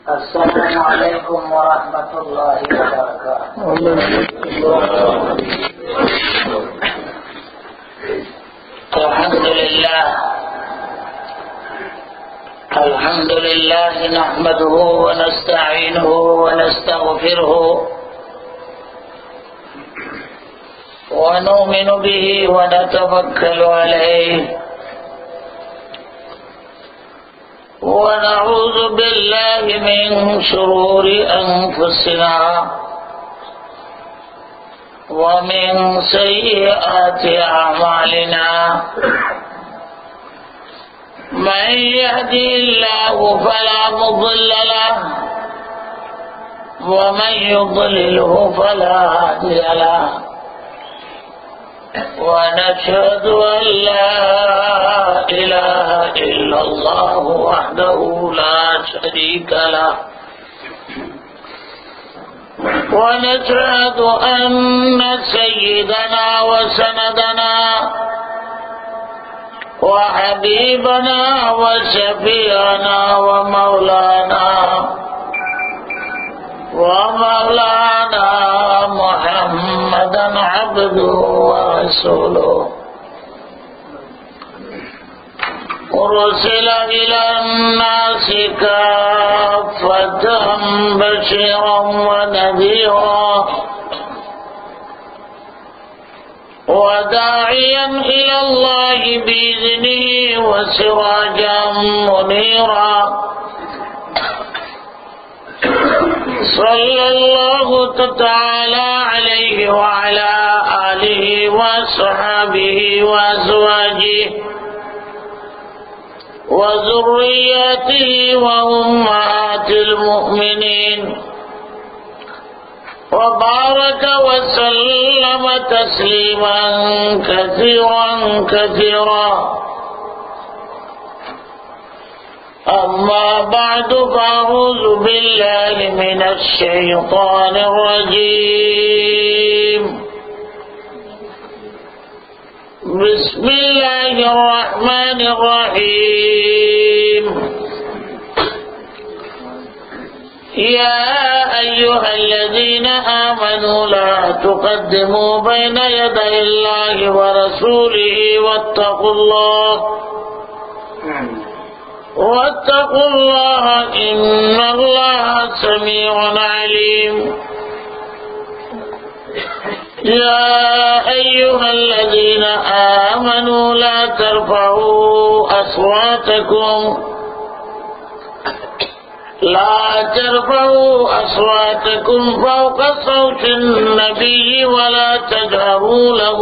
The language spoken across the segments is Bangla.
السلام عليكم ورحمة الله وبركاته. الحمد لله نحمده ونستعينه ونستغفره ونؤمن به ونتوكل عليه ونعوذ بالله من شرور أنفسنا ومن سيئات أعمالنا من يهدي الله فلا مضل له ومن يضلله فلا هادي له ونشهد أن لا إله إلا الله وحده لا شريك له ونشهد أن سيدنا وسندنا وحبيبنا وشفيعنا ومولانا محمدا عبده ورسوله أرسل إلى الناس كافة بشيرا ونذيرا وداعيا إلى الله بإذنه وسراجا منيرا صلى الله تعالى عليه وعلى آله وصحبه وأزواجه وذرياته وأمهات المؤمنين وبارك وسلم تسليما كثيرا كثيرا. أما بعد فأعوذ بالله من الشيطان الرجيم. بسم الله الرحمن الرحيم. يا أيها الذين آمنوا لا تقدموا بين يدي الله ورسوله واتقوا الله إن الله سميع عليم. يا أيها الذين آمنوا لا ترفعوا أصواتكم فوق صوت النبي ولا تجهروا له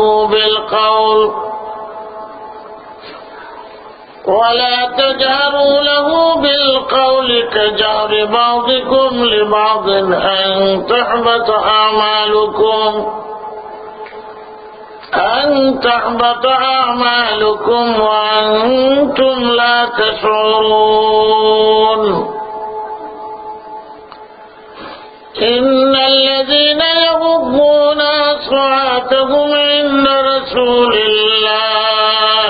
بالقول كجهر بعضكم لبعض أن تحبط أعمالكم وأنتم لا تشعرون. إن الذين يغضون أصواتهم عند رسول الله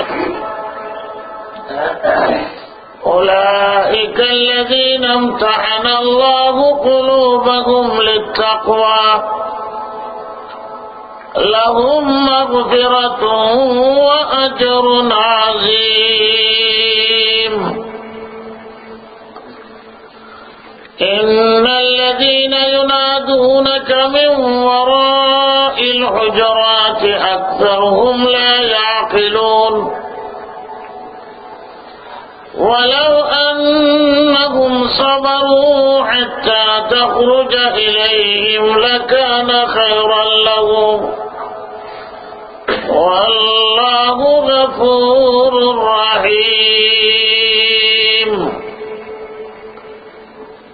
أولئك الذين امتحن الله قلوبهم للتقوى لهم مغفرة وأجر عظيم. إن الذين ينادونك من وراء الحجرات أكثرهم لا يعقلون. ولو أنهم صبروا حتى تخرج إليهم لكان خيرا لهم والله غفور رحيم.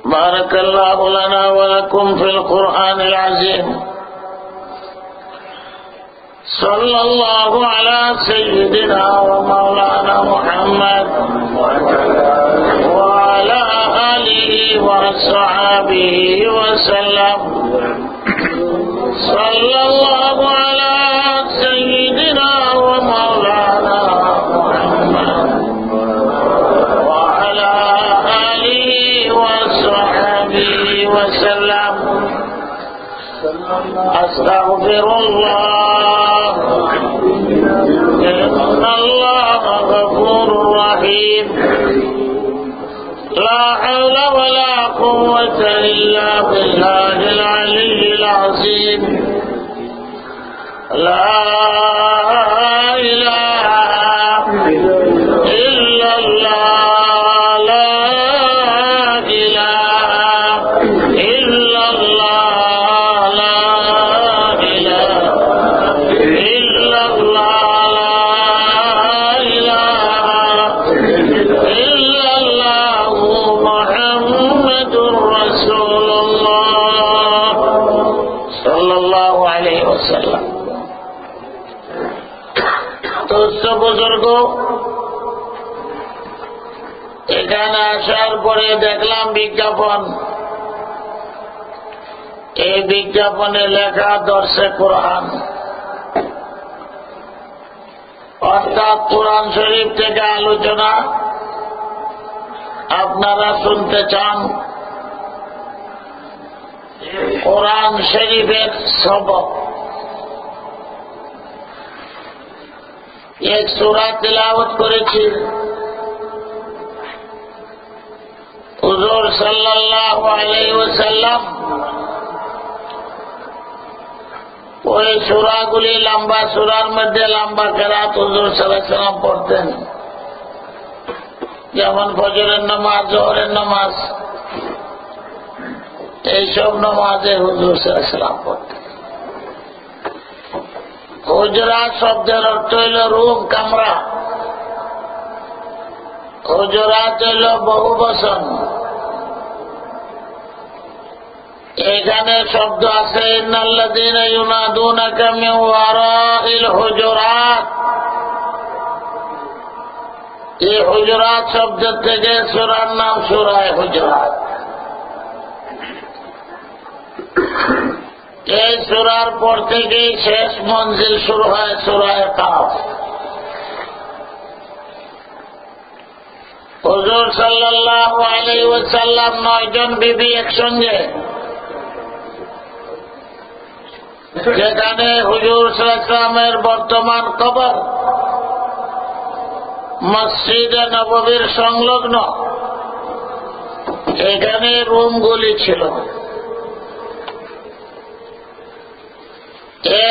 بارك الله لنا ولكم في القرآن العظيم. صلى الله على سيدنا ومولانا محمد وعلى آله وصحبه وسلم. صلى الله على سيدنا ومولانا محمد وعلى آله وصحبه وسلم أستغفر الله إن الله غفور رحيم لا حول ولا قوة إلا بالله العلي العظيم لا إله إلا الله لا إله إلا الله لا إله إلا الله لا إله إلا الله محمد رسول الله صلى الله عليه وسلم। दोस्त बुजुर्ग এখানে আসার পরে দেখলাম বিজ্ঞাপন। এই বিজ্ঞাপনে লেখা দর্শে কোরআন, অর্থাৎ কোরআন শরীফ থেকে আলোচনা আপনারা শুনতে চান। কোরআন শরীফের সবক এক সূরা তিলাওয়াত করেছি। হুজুর সাল্লাল্লাহু আলাইহি ওয়াসাল্লাম ওই সূরাগুলি লম্বা সূরার মধ্যে লম্বা কেরাত হুজুর সাল্লাল্লাহু আলাইহি ওয়াসাল্লাম পড়তেন, যেমন ফজরের নামাজ, জোহরের নামাজ, এইসব নামাজে হুজুর সাল্লাল্লাহু আলাইহি ওয়াসাল্লাম পড়তেন। হুজরাত শব্দের অর্থ হইল রুম, কামরা। হুজরাত হইল বহু বচন। এখানে শব্দ আছে ইন্নাল্লাযীনা ইউনাদুনাকা মিন ওয়ারাইল হুজুরাত। এই হুজরাত শব্দ থেকে সূরার নাম সূরায়ে হুজরাত। এই সূরার পর থেকে শেষ মঞ্জিল শুরু হয় সূরায়ে কাফ। হুজুর সাল্লাল্লাহু আলাইহি ওয়াসাল্লাম 9 জন বিবি একসঙ্গে, যেখানে হুজুর সাল্লাল্লাহু আলাইহি ওয়াসাল্লামের বর্তমান কবর মসজিদে নববীর সংলগ্ন, এখানে রুমগুলি ছিল।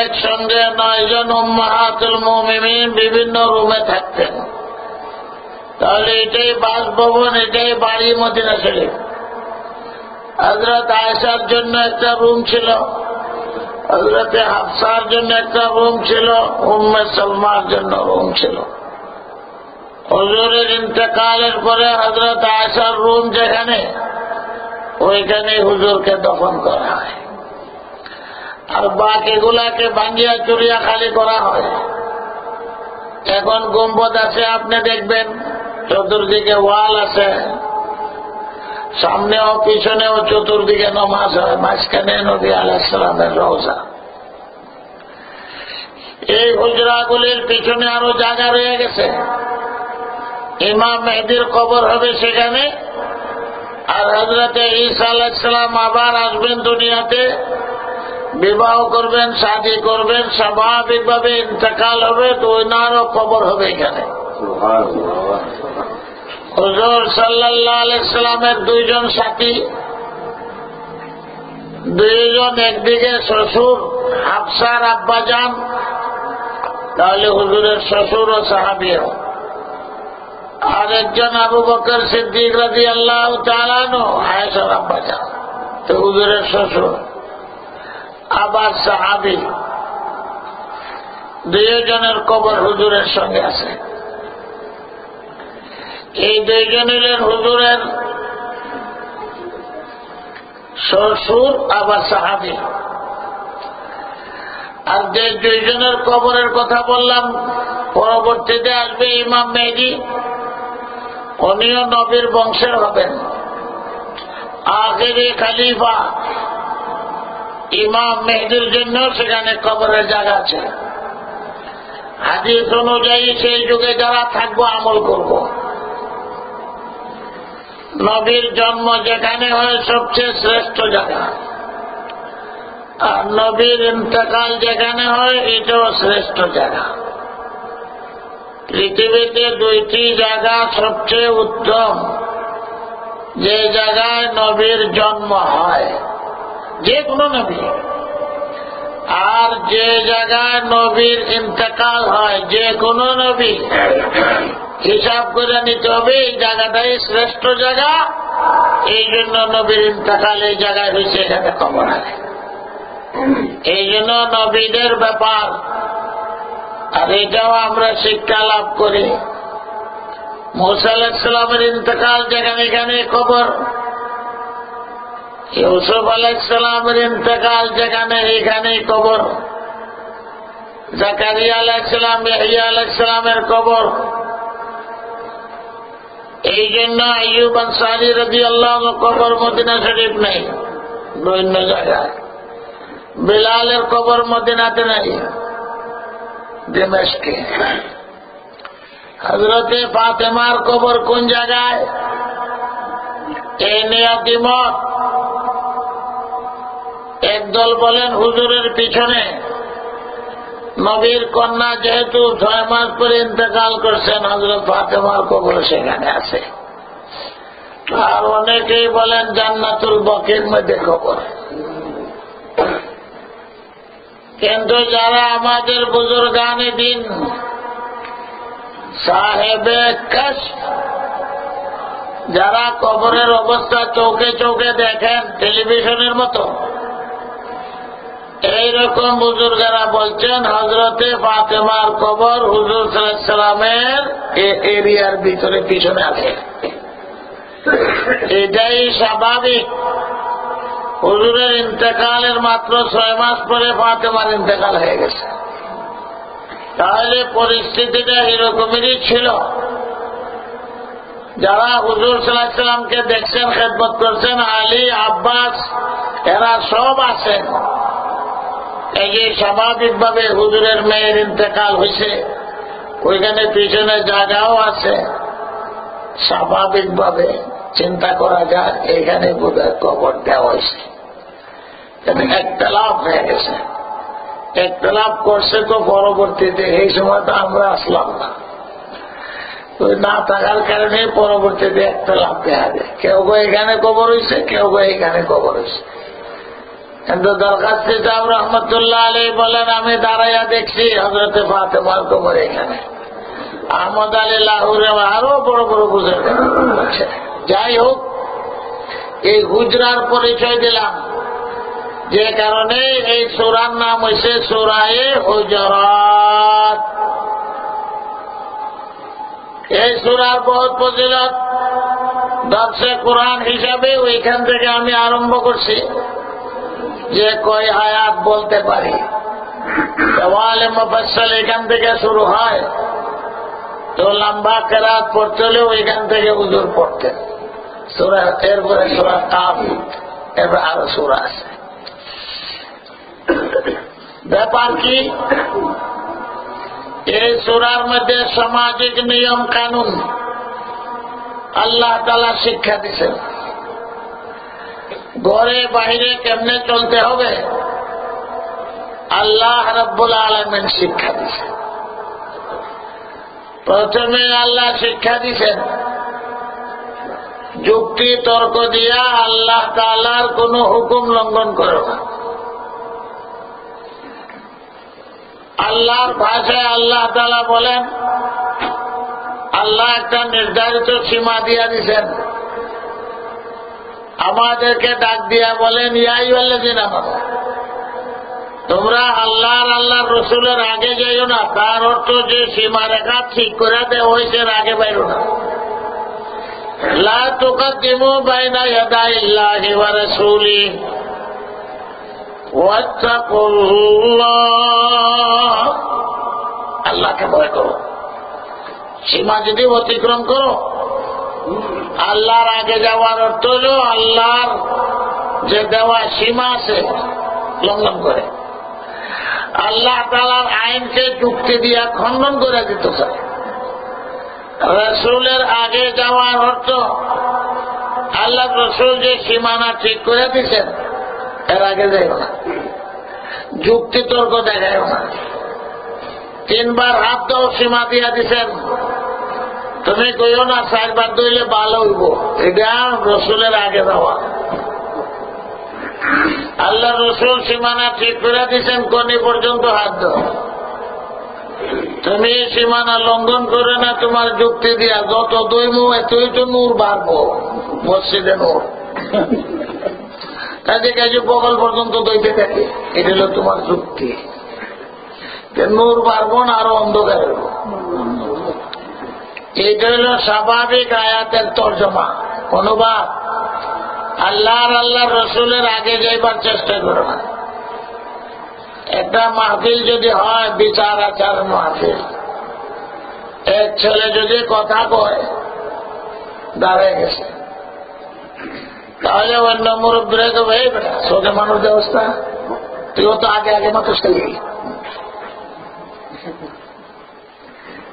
একসঙ্গে 9 জন উম্মাহাতুল মুমিনিন বিভিন্ন রুমে থাকতেন। তাহলে এটাই বাসভবন, এটাই বাড়ি মদিনা শরীফ। হযরত আয়েশার জন্য একটা রুম ছিল, হযরত হাফসার জন্য একটা রুম ছিল, উম্মে সালমার জন্য রুম ছিল। হুজুরের ইন্তেকালের পরে হযরত আয়েশার রুম যেখানে, ওইখানে হুজুরকে দফন করা হয়, আর বাকিগুলাকে ভাঙ্গিয়া চুরিয়া খালি করা হয়। এখন গম্বুজ আছে, আপনি দেখবেন চতুর্দিকে ওয়াল আছে, সামনেও পিছনেও চতুর্দিকে নামাজ হয়, মাঝখানে নবী আলাইহিস সালামের রওজা। এই হুজরাগুলির পিছনে আরো জায়গা রয়ে গেছে। ইমাম মেহেদীর কবর হবে সেখানে, আর হযরতে ঈসা আলাইহিস সালাম আবার আসবেন দুনিয়াতে, বিবাহ করবেন, শাদী করবেন, স্বাভাবিকভাবে ইন্তেকাল হবে, তো ওনারও কবর হবে এখানে। হুজুর সাল্লাল্লাহু আলাইহি সাল্লামের 2 জন সাথী, 2 জন একদিকে শ্বশুর হাফসার আব্বাজান, তাহলে হুজুরের শ্বশুর ও সাহাবীও, আর একজন আবু বকর সিদ্দিক রাদিয়াল্লাহু তাআলা আনহু আয়েশার আব্বাজান, তো হুজুরের শ্বশুর আবার সাহাবী। 2 জনের কবর হুজুরের সঙ্গে আছে। এই 2 জন হলেন হুজুরের শ্বশুর আবার সাহাবী। আর যে 2 জনের কবরের কথা বললাম, পরবর্তীতে আসবে ইমাম মেহেদী, উনিও নবীর বংশের হবেন, আখেরি খলিফা। ইমাম মেহেদীর জন্য সেখানে কবরের জায়গা আছে। হাদিস অনুযায়ী সেই যুগে যারা থাকবো আমল করব। নবীর জন্ম যেখানে হয় সবচেয়ে শ্রেষ্ঠ জায়গা, আর নবীর ইন্তেকাল যেখানে হয় এটাও শ্রেষ্ঠ জায়গা। পৃথিবীতে দুইটি জায়গা সবচেয়ে উত্তম, যে জায়গায় নবীর জন্ম হয়, যে কোনো নবী, আর যে জায়গায় নবীর ইন্তেকাল হয়, যে কোনো নবী। হিসাব করে নিতে হবে এই জায়গাটাই শ্রেষ্ঠ জায়গা, এই জন্য নবীর ইন্তেকাল এই জায়গায় হয়েছে, এখানে কবর আছে। এই জন্য নবীদের ব্যাপার, আর এটাও আমরা শিক্ষা লাভ করি। মূসা আলাইহিস সালামের ইন্তেকাল যেখানে, এখানে কবর। ইউসুফ আলাইহিস সালামের ইন্তেকাল যেখানে, এখানেই কবর। জাকারিয়া আলাইহিস সালাম, ইয়াহইয়া আলাইহিস সালামের কবর। এই জন্য আইয়ুব আনসারী রাদিয়াল্লাহু আনহু কবর মদিনা শরীফ নেই, বিভিন্ন জায়গায়। বিলালের কবর মদিনাতে নেই, দিমাশকে। হযরতে ফাতেমার কবর কোন জায়গায়, এই নিয়ে দ্বিমত। একদল বলেন হুজুরের পিছনে, নবীর কন্যা যেহেতু 6 মাস পরে ইন্তেকাল করছেন, হযরত ফাতেমার কবর সেখানে আছে। আর অনেকেই বলেন জান্নাতুল বাকির মধ্যে কবর। কিন্তু যারা আমাদের বুজুর্গানে দিন, সাহেবে কাশফ, যারা কবরের অবস্থা চোখে চোখে দেখেন টেলিভিশনের মতো, এইরকম বুজুর্গেরা বলছেন হযরতে ফাতেমার কবর হুজুর সাল্লাল্লাহু আলাইহি সাল্লামের এরিয়ার ভিতরে পিছনে আছে। এটাই স্বাভাবিক। হুজুরের ইন্তেকালের মাত্র 6 মাস পরে ফাতেমার ইন্তেকাল হয়ে গেছে। তাহলে পরিস্থিতিটা এরকমেরই ছিল। যারা হুজুর সাল্লাল্লাহু আলাইহি সাল্লামকে দেখছেন, খেদমত করছেন, আলী, আব্বাস, এরা সব আছেন। এই যে স্বাভাবিকভাবে হুজুরের মেয়ের ইন্তেকাল হয়েছে, ওইখানে পিছনে জায়গাও আছে। স্বাভাবিকভাবে চিন্তা করা যায় এখানে বোধহয় কবর দেওয়া হয়েছে। একতলাপ হয়ে গেছে। একতলাপ করছে তো পরবর্তীতে, এই সময় তো আমরা আসলাম না, না থাকার কারণে পরবর্তীতে একতলাপ দেখা যায়। কেউ এখানে কবর হয়েছে, কেউ এখানে কবর হয়েছে। কিন্তু দরখাস্ত সাহেব রহমতুল্লাহ আলাইহি বলেন, আমি দাঁড়াইয়া দেখছি হযরতে ফাতেমার কবর এখানে। আহমদ আলী লাহুরে আরো বড় বড় বুজুর্গ। যাই হোক, এই হুজরার পরিচয় দিলাম, যে কারণে এই সূরার নাম হয়েছে সূরায়ে হুজরাত। এই সূরার বহুত ফজিলত। দর্শে কোরআন হিসাবে ওইখান থেকে আমি আরম্ভ করছি, যে কয় আয়াত বলতে পারি। সওয়ালে মুফাসসাল এখান থেকে শুরু হয়, তো লম্বা কেরাত পড়তে হলে ওইখান থেকে হুজুর পড়তেন। সূরা, এরপরে সূরা কাফ, এরপর আরো সূরা আছে। ব্যাপার কি, এই সূরার মধ্যে সামাজিক নিয়ম কানুন আল্লাহ তাআলা শিক্ষা দিয়েছেন। ঘরে বাহিরে কেমনে চলতে হবে আল্লাহ রাব্বুল আলামিন শিক্ষা দিয়েছেন। প্রথমে আল্লাহ শিক্ষা দিয়েছেন, যুক্তি তর্ক দিয়া আল্লাহ তাআলার কোন হুকুম লঙ্ঘন করো না। আল্লাহর ভাষায় আল্লাহ তাআলা বলেন, আল্লাহ একটা নির্ধারিত সীমা দিয়া দিয়েছেন। আমাদেরকে ডাক দিয়া বলেন, ইয়া আইয়ুহাল্লাযীনা আমানু, তোমরা আল্লাহর রসুলের আগে যাইও না। তার অর্থ যে সীমারেখা ঠিক করে দেওয়া হয়েছে আগে বাইরো না। লা তুকাদ্দিমু বাইনা ইয়াদাইল্লাহি ওয়া রাসূলিহি ওয়াত্তাকুল্লাহ। আল্লাহকে ভয় করো। সীমা যদি অতিক্রম করো, আল্লাহর আগে যাওয়ার অর্থ হল আল্লাহর যে দেওয়া সীমা আছে লঙ্ঘন করে, আল্লাহ তাআলার আইনকে যুক্তি দিয়া খণ্ডন করে দিতে চায়। রাসূলের আগে যাওয়ার অর্থ আল্লাহ রসুল যে সীমানা ঠিক করে দিচ্ছেন এর আগে যাইও না, যুক্তি তর্ক দেখাইও না। 3 বার হাত দাও সীমা দিয়া দিচ্ছেন, তুমি কইও না 4 বার দইলে ভালো হইব, এটা রসুলের আগে যাওয়া। আল্লাহ রসুল সীমানা ঠিক করে দিচ্ছেন কোনি পর্যন্ত হাত দাও। তুমি সীমানা লঙ্ঘন করে না তোমার যুক্তি দিয়া যত দইমু এতই তো নূর বাড়বো, মসজিদে নূর। কাজে কাজে বগল পর্যন্ত দইতে থাকে, এটা হলো তোমার যুক্তি। নূর বাড়বো না আরো অন্ধকার হইব। এটা হল স্বাভাবিক আয়াতের তর্জমা, অনুবাদ। আল্লাহর আল্লাহ রসুলের আগে যাইবার চেষ্টা করো না। একটা মাহফিল যদি হয় বিচার আচার মাহফিল, এক ছেলে যদি কথা কয় দাঁড়িয়ে গেছে, তাহলে অন্য মুরব্বীরা তো ভাই বেটা ছোটে মানুষ ব্যবস্থা, তুইও তো আগে আগে মাত্র খেলি।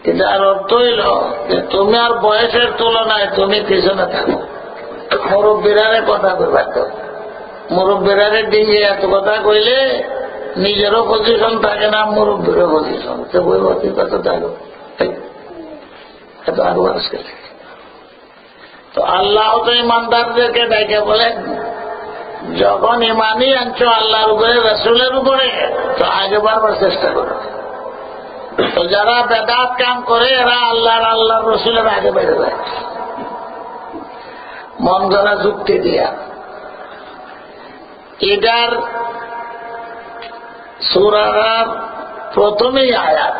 এটার অর্থ হইল যে তুমি আর বয়সের তুলনায় তুমি পিছনে থাকো। মুরব্বীরারে কথা কইবার তো, মুরব্বীরারে ডিঙে এত কথা কইলে নিজেরও পজিশন থাকে না, মুরব্বীরও পজিশন। তো বই বই কত থাকো এত আরো আজকে। তো আল্লাহ তো ইমানদারদেরকে ডেকে বলেন, যখন ইমানই আনছো আল্লাহর উপরে রসুলের উপরে, তো আগে বারবার চেষ্টা করো। তো যারা বেদাত কাম করে এরা আল্লাহর রসুলের আগে বেড়ে যায়, মন গড়া যুক্তি দিয়া। এটার সূরার প্রথমেই আয়াত,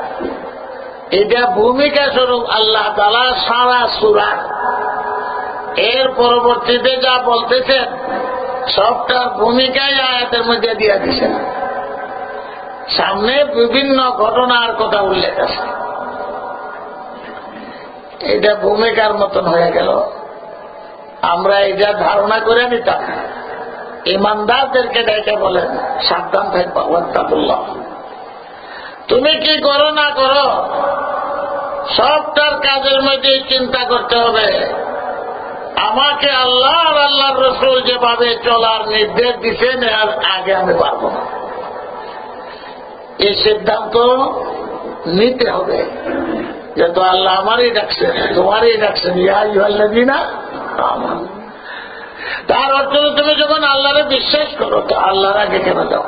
এটা ভূমিকা স্বরূপ আল্লাহ তাআলা সারা সূরা, এর পরবর্তীতে যা বলতেছেন সবটার ভূমিকাই আয়াতের মধ্যে দিয়ে দিচ্ছেন। সামনে বিভিন্ন ঘটনার কথা উল্লেখ আছে, এটা ভূমিকার মতন হয়ে গেল। আমরা এটা ধারণা করে নিতাম। ইমানদারদেরকে ডেকে বলেন সাবধান থাকবা, ওয়াত্তাকুল্লাহ। তুমি কি করো না করো সবটার কাজের মধ্যে চিন্তা করতে হবে, আমাকে আল্লাহ আর আল্লাহর রসুল যেভাবে চলার নির্দেশ দিচ্ছেন এর আগে আমি পারব না। এই সিদ্ধান্ত নিতে হবে, যেহেতু আল্লাহ আমারই ডাকছেন, তোমারই ডাকছেন, ইয়া আইয়ুহাল্লাযীনা আমানু। তার অর্থ তুমি যখন আল্লাহরে বিশ্বাস করো তো আল্লাহর আগে কেন যাও?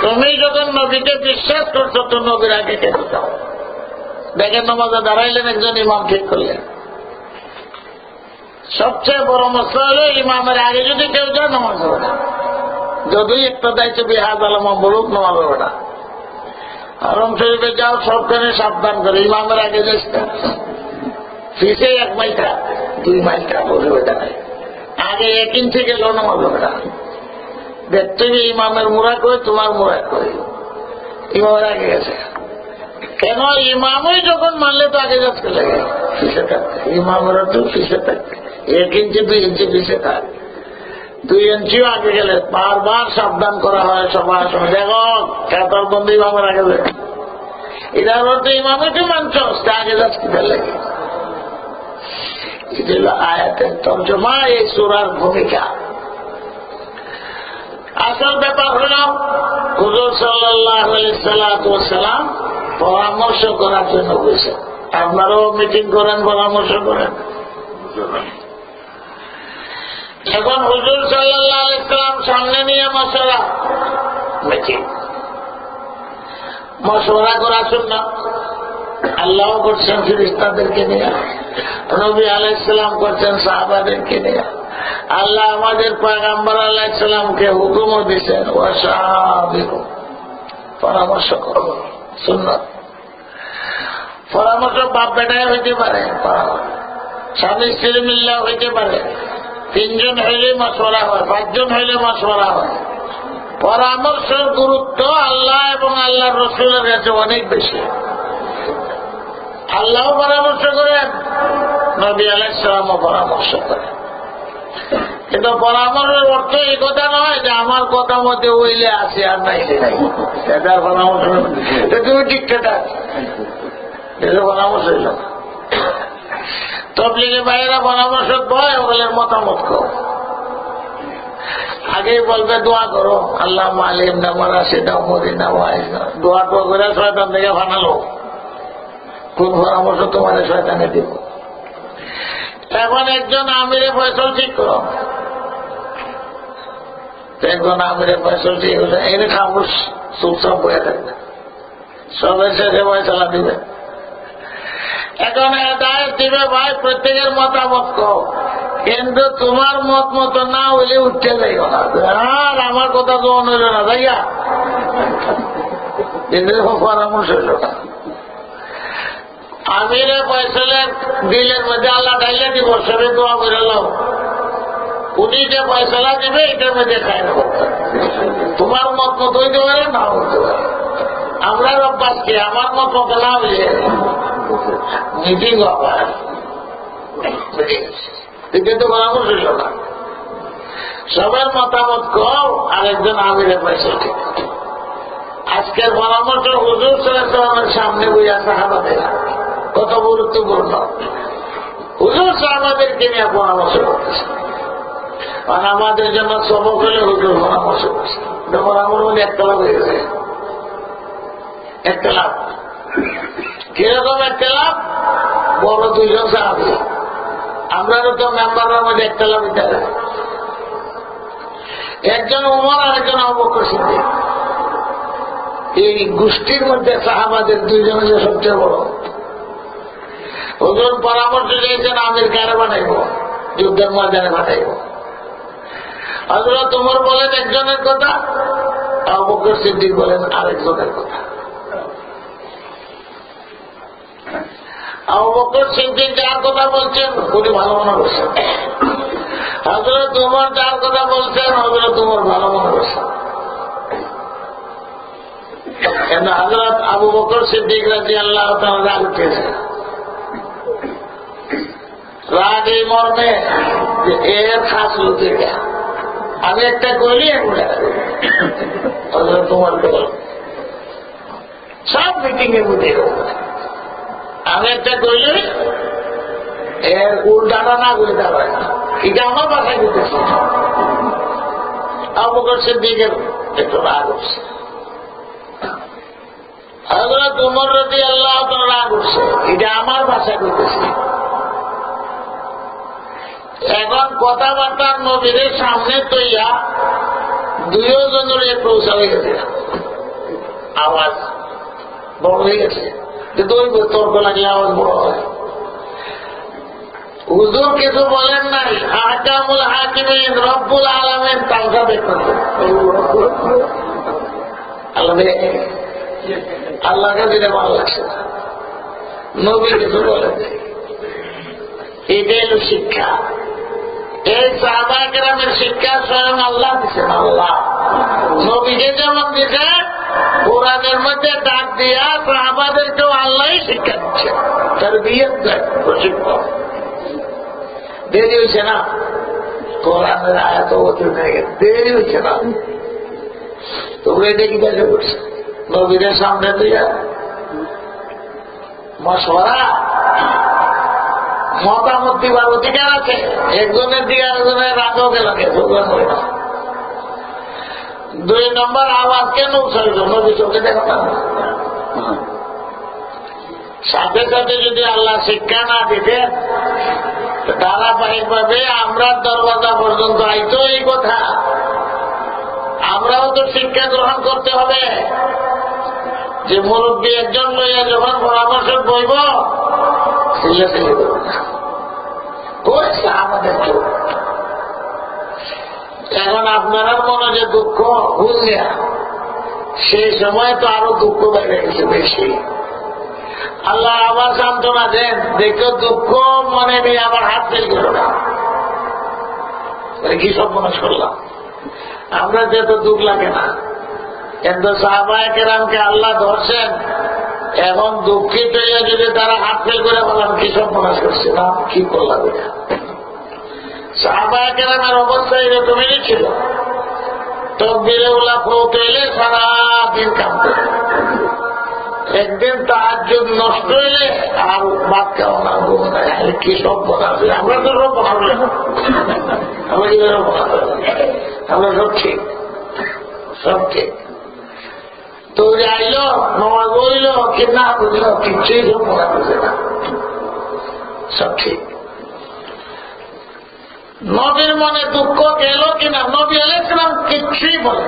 তুমি যখন নবীকে বিশ্বাস করছো তো নবীর আগে কেন যাও? দেখেন নামাজে দাঁড়াইলেন, একজন ইমাম ঠিক করলেন, সবচেয়ে বড় মশলা হল ইমামের আগে যদি কেউ যায় নামাজ হবে না। যদি একটা দায়িত্ব বিহাজ আলমা বলুক নামাজ হবে না। হরম শরীফে যাও সবখানে সাবধান করে, ইমামের আগে যাইস না, ফিসে 1 মাইলটা 2 মাইলটা বলে ওটা নাই, আগে 1 ইঞ্চি গেলেও নামাজ হবে না। দেখতে ইমামের মুরা কই তোমার মুরা কই, ইমামের আগে গেছে কেন? ইমামই যখন মানলে তো আগে যাচ্ছে লাগে, ফিসে থাকতে ইমামেরও তো ফিসে থাকতে 1 ইঞ্চি 2 ইঞ্চি ফিসে থাক, 2 ইঞ্চিও আগে গেলে বারবার সাবধান করা হয় সবার সময়। দেখো খেতার বন্ধু ইমামের আগে যায়, এটার অর্থ ইমামে তো মানছ আগে যাচ্ছে লাগে। এটা হল আয়াতের তর্জমা, এই সূরার ভূমিকা। আসল ব্যাপার হল হুজুর সাল্লাল্লাহু আলাইহি সাল্লাম পরামর্শ করার জন্য বসে। আপনারাও মিটিং করেন, পরামর্শ করেন। এখন হুজুর সাল্লাল্লাহু আলাইহি সাল্লাম সামনে নিয়ে মশওয়ারা মিটিং, মশওয়ারা করা সুন্নাত। আল্লাহ করছেন ফেরেশতাদেরকে নিয়ে, নবী আলাইহিস সালাম করছেন সাহাবাদেরকে নিয়ে। আল্লাহ আমাদের পয়গম্বর আলাইহিস সালামকে হুকুমও দিয়েছেন ওয়াশাবিরু, পরামর্শ করো, সুন্নাত। পরামর্শ বাপ বেটায় হইতে পারে, স্বামী স্ত্রী মিল্লা হইতে পারে, 3 জন হইলে মশওয়ারা হয়, 5 জন হইলে মশওয়ারা হয়। পরামর্শের গুরুত্ব আল্লাহ এবং আল্লাহর রাসূলের কাছে অনেক বেশি। আল্লাহ পরামর্শ করেন, নবী আলাইহিস সালামও পরামর্শ করেন, কিন্তু পরামর্শের অর্থ এই কথা নয় যে আমার কথা মতে হইলে আসি আর নাইলে নাই, এটার পরামর্শ। তুমি ডিক্টেটর, এটা পরামর্শ হইল। তবলিগের ভাইয়েরা পরামর্শ বয় ওগুলোর মতামত কর, আগেই বলবে দোয়া করো, আল্লাহ মালিম না মারা সেটা মদিনা দোয়া টোয়া করে শয়তান থেকে বানালো। কোন পরামর্শ তোমার শয়তানে দিব? এখন একজন আমিরে ফয়সল ঠিক করো, একজন আমিরে ফয়সল ঠিক হলে এনে খামোশ চুপচাপ বয়ে থাকবে, সবের শেষে ফয়সলা দিবে। এখন হেদায়েত দিবে ভাই, প্রত্যেকের মতামত কও, কিন্তু তোমার মত মতো না হইলে উঠতে যাইও না, আর আমার কথা তো হইল না যাইয়া, কিন্তু পরামর্শ হইল না। আমিরে ফয়সলের দিলের মধ্যে আল্লাহ ডাইলে দিব, সবে দোয়া করে লো, উনি যে ফয়সলা দিবে এটার মধ্যে খায় না, তোমার মত মতো হইতে পারে না হইতে পারে। আমরা অভ্যাস কি আমার মত মতো না হইলে মিটিং হবার কিন্তু পরামর্শ হইল না, সবার মতামত কও, আরেকজন আমিরে ফয়সল ঠিক। আজকের পরামর্শ হুজুর সাল্লাল্লাহু আলাইহি ওয়াসাল্লামের সামনে বইয়া সাহাবাদেরা কত গুরুত্বপূর্ণ, হুজুর সাহাবাদেরকে নিয়ে পরামর্শ করতেছে। আর আমাদের জন্য সবক হলে হুজুর পরামর্শ করছে, পরামর্শ হলে একটা লাভ হয়ে গেছে, একটা লাভ। কিরকম একটা লাভ? বড় দুইজন সাহাবী, আমরা তো মেম্বারের মধ্যে একটা লাভ দিতে হবে, একজন উমর আর একজন আবু বকর সিদ্দিক। এই গোষ্ঠীর মধ্যে সাহাবাদের দুইজন যে সবচেয়ে বড়। হুজুর পরামর্শ দিয়েছেন আমির কারে বানাইব, যুদ্ধের ময়দানে পাঠাইব। হযরত ওমর বলেন একজনের কথা, আবু বকর সিদ্দিক বলেন আরেকজনের কথা। আবু বকর সিদ্দিক যার কথা বলছেন উনি ভালো মনে করছেন, হযরত ওমর যার কথা বলছেন হযরত ওমর ভালো মনে করছেন। কেন হযরত আবু বকর সিদ্দিক রাদিয়াল্লাহু তাআলা রাগ উঠেছে, রাগ এই মর্মে যে এর খাস লুচে গেছে, আমি একটা কইলি হযরত ওমরকে বল, সব মিটিং এর মধ্যে আমি একটা কইলি এর উল্টাটা না করে দাঁড়ায় না, এটা আমার বাসায় করতেছে। আবু বকর সিদ্দিকের একটু রাগ উঠছে, হযরত ওমর রাদিয়াল্লাহু তাআলা রাগ উঠছে, এটা আমার বাসায় করতেছে। এখন কথাবার্তার নবীর সামনে তৈয়া দুইজনের একটু উৎসাহ হয়ে গেছে, আওয়াজ বড় হয়ে গেছে, তর্ক লাগলে আওয়াজ বড় হয়। হুজুর কিছু বলেন নাই, আহকামুল হাকিমিন রব্বুল আলামিন তালকা দেখবেন, আল্লাহকে দিতে ভালো লাগছে না, নবী কিছু বলেন। এটাই হল শিক্ষা। এই সাহাবায়ে কেরামের শিক্ষা স্বয়ং আল্লাহ দিচ্ছেন, আল্লাহ নবীকে যেমন দিচ্ছে, কোরআনের মধ্যে ডাক দিয়া সাহাবাদেরকেও আল্লাহ শিক্ষা দিচ্ছে, তার বিয়ে প্রশিক্ষণ। দেরি হয়েছে না, কোরআনের আয়াত অবতীর্ণ হয়ে গেছে, দেরি হয়েছে না। তোমরা এটা কি দেখা করছে? নবীদের সামনে দিয়া মশওয়ারা মতামত দিবার অধিকার আছে, একজনের দিকে আরেকজনের রাগও লাগে। 2 নম্বর আওয়াজ কেন উৎসাহিত, নবী চোখে দেখো না। সাথে সাথে যদি আল্লাহ শিক্ষা না দিতেন, ধারাবাহিক ভাবে আমরা দরওয়াজা পর্যন্ত আইতো এই কথা, আমরাও তো শিক্ষা গ্রহণ করতে হবে। যে মুরব্বী একজন লইয়া যখন পরামর্শ বইব, এখন আপনার মনে যে দুঃখ বুঝলিয়া, সেই সময় তো আরো দুঃখ বেড়ে গেছে বেশি। আল্লাহ আবার সান্ত্বনা দেন, দেখো দুঃখ মনে নিয়ে আবার হাত ফেল করো না, কি সব মনে করলাম। আমরা যে তো দুঃখ লাগে না, কিন্তু সাহাবায়ে কেরামকে আল্লাহ ধরছেন, এখন দুঃখিত হইয়া যদি তারা হাত ফেল করে বললাম কি সব মনে করছে না, কি করলাম এটা। সাহাবায়ে কেরামের অবস্থা এরকমই ছিল, তকবীরে উলা ফৌত হইলে সারাদিন কাঁদত, একদিন তাহাজ্জুদ নষ্ট হইলে আর ভাত খাওয়া না ঘুম নাই। কি সব বানাবে, আমরা তো সব বানাবে, আমরা কি বানাবে, আমরা সব ঠিক, সব ঠিক। তো আইল নামাজ বলল কি না বুঝল, কিচ্ছুই সব মনে করছে না, সব ঠিক। নবীর মনে দুঃখ গেল কিনা, নবী আলাইহিসসালাম কিচ্ছুই বলে,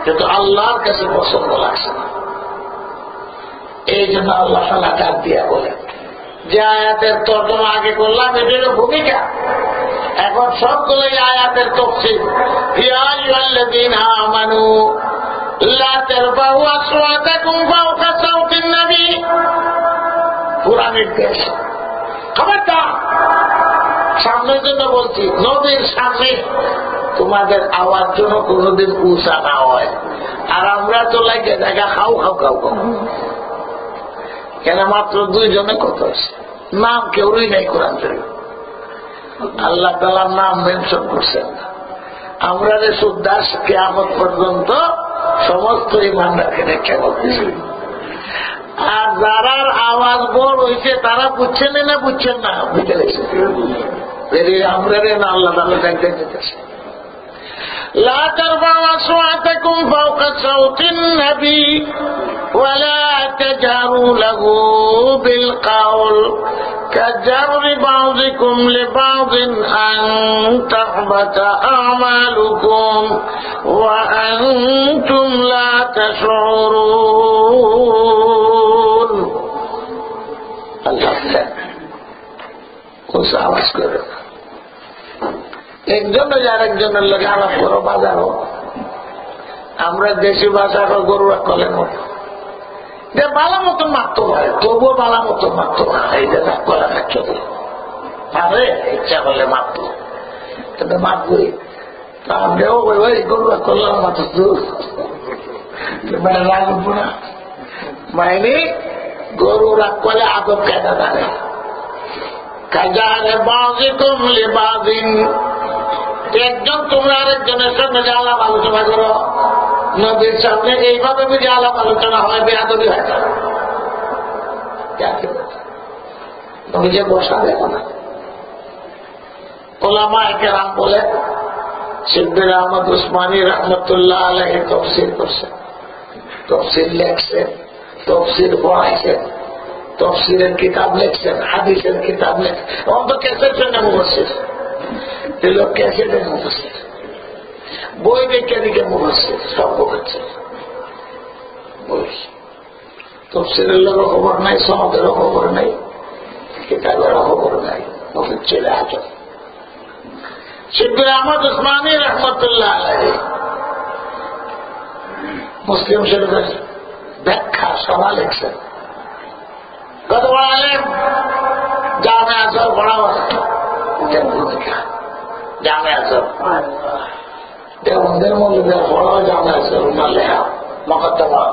কিন্তু আল্লাহর কাছে পছন্দ লাগছে না। এই জন্য আল্লাহ তাআলা ডাক দিয়া বলেন, যে আয়াতের তর্জমা আগে করলাম এটার ভূমিকা, এখন সবগুলো আয়াতের তাফসীর। ইয়া আইয়ুহাল্লাযীনা আমানু লা তারফাউ আসওয়াতাকুম ফাওকা সাওতিন নবী, পুরা নির্দেশ। খবরদার, সামনের জন্য বলছি, নবীর সামনে তোমাদের আওয়াজ জন্য কোনদিন উঁচা না হয়। আর আমরা তো লাগে জায়গা খাও খাও খাও খাও, কেন মাত্র 2 জনে কত আছে, নাম কেউই নাই কোরআন শরীফ, আল্লাহ তাআলার নাম মেনশন করছেন। আমরা যে সুদ্দাস কিয়ামত পর্যন্ত সমস্ত ইমানদারকে দেখে বলতেছি। আর যারার আওয়াজ বড় হয়েছে তারা বুঝছেন না, বুঝছেন না, বুঝে গেছে আমরা না, আল্লাহ তাআলা দেখতে দিতেছে। লা তারফাউ আসওয়াতাকুম ফাওকা সাওতিন নবী ওয়ালা তাজহারু লাহু বিল কাওল কাজাররি বাযিকুম লিবাযিন আন তাহবাতা আমালুকুম ওয়া আনতুম লা তাশউরুন। আল্লাহ কোন আওয়াজ করে একজন আরেকজনের লোক আলাপ করো, বাজারও। আমরা দেশি ভাষা গরু কলের মতো, যে বালা মতন মারতে হয়, তবুও বালা মতন মারতে হয়। এই যে কলা খাচ্ছ পারে, ইচ্ছা করলে মারত, কিন্তু মারবই। আমরাও ওই গরু করলাম মাত্র রাগ উঠবো না, মাইনি গরু রাগ করলে আদব কায়দা দাঁড়ে। কাজারে বাযিকুম লিবাযিন, একজন তোমরা আরেকজনের সঙ্গে যে আলাপ আলোচনা করো, নবীর সামনে এইভাবে যদি আলাপ আলোচনা হয় বেয়াদবি হয় না। নবী যে বসা দেখো না, ওলামায়ে কেরাম বলে, শিববির আহমদ উসমানী রহমতুল্লাহ আলাইহি তাফসীর করছেন, তাফসীর লেখছেন, তাফসীর পড়াইছেন, তাফসীরের কিতাব লিখছেন, হাদিসের কিতাব লিখছেন, অন্ত ক্যাসেট সঙ্গে মুফাসসির, এই লোক ক্যাসেটের মুফাসসির, বই বৈজ্ঞানিকের মুফাসসির, সব বলছে। তাফসীরের লোকের খবর নাই, সনদেরও খবর নাই, কিতাবেরও খবর নাই, নবীর ছেলে আজব। শিববির আহমদ উসমানী রহমতুল্লাহ আলাইহি মুসলিম শরীফের ব্যাখ্যা সভা লিখছেন। কত বড় আলেম, জামে আসর পড়াও, ভূমিকা জামে আসর দেওবন্দের মধ্যে পড়াও, জামে আসর উনার লেখা মকদ্দমা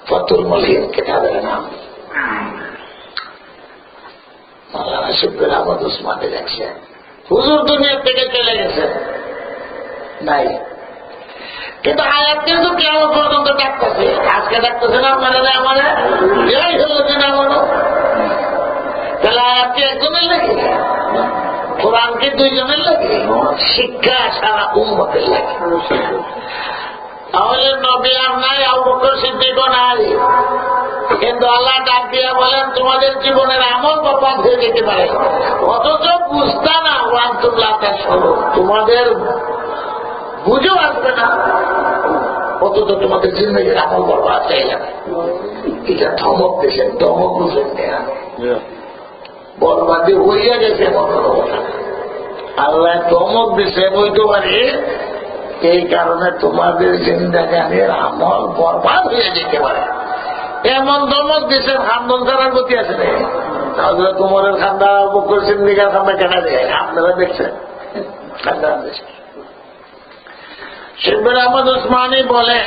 ফতুল মলিন কিতাবের নাম। মাওলানা শিববির আহমদ উসমানী লিখছেন, হুজুর দুনিয়া থেকে চলে গেছে নাই, কিন্তু আয়াত কিন্তু কিয়ামত পর্যন্ত ডাকতেছে। আজকে ডাকতেছে না আপনারা, আমার এই হলো দিন আমার, তাহলে আয়াত কি একজনের লাগে? কোরআন কি 2 জনের লাগে? শিক্ষা সারা উম্মতের লাগে। তাহলে নবী আর নাই, আবু বকর সিদ্দিকও নাই, কিন্তু আল্লাহ ডাক দিয়া বলেন তোমাদের জীবনের আমল বরবাদ হয়ে যেতে পারে, অথচ বুঝতা না, ওয়ান্তুল্লাহ তাশউরুন, তোমাদের বুঝেও আসবে না, অথচ তোমাদের জিন্দেগির আমল বরবাদ হয়ে যাবে। এটা ধমক দেশের, ধমক বুঝেন না, বরবাদে হইয়া গেছে মনের অবস্থা। আল্লাহ ধমক দিছে বইতে পারে, এই কারণে তোমাদের জিন্দেগির আমল বরবাদ হয়ে যেতে পারে, এমন ধমক দিছে। খান্দন ছাড়ার গতি আছে রে, তাহলে তোমার খান্দা বকর সিদ্দিকের খান্দা কেনা যায়, আপনারা দেখছেন খান্দা দিচ্ছে। শিববির আহমদ উসমানী বলে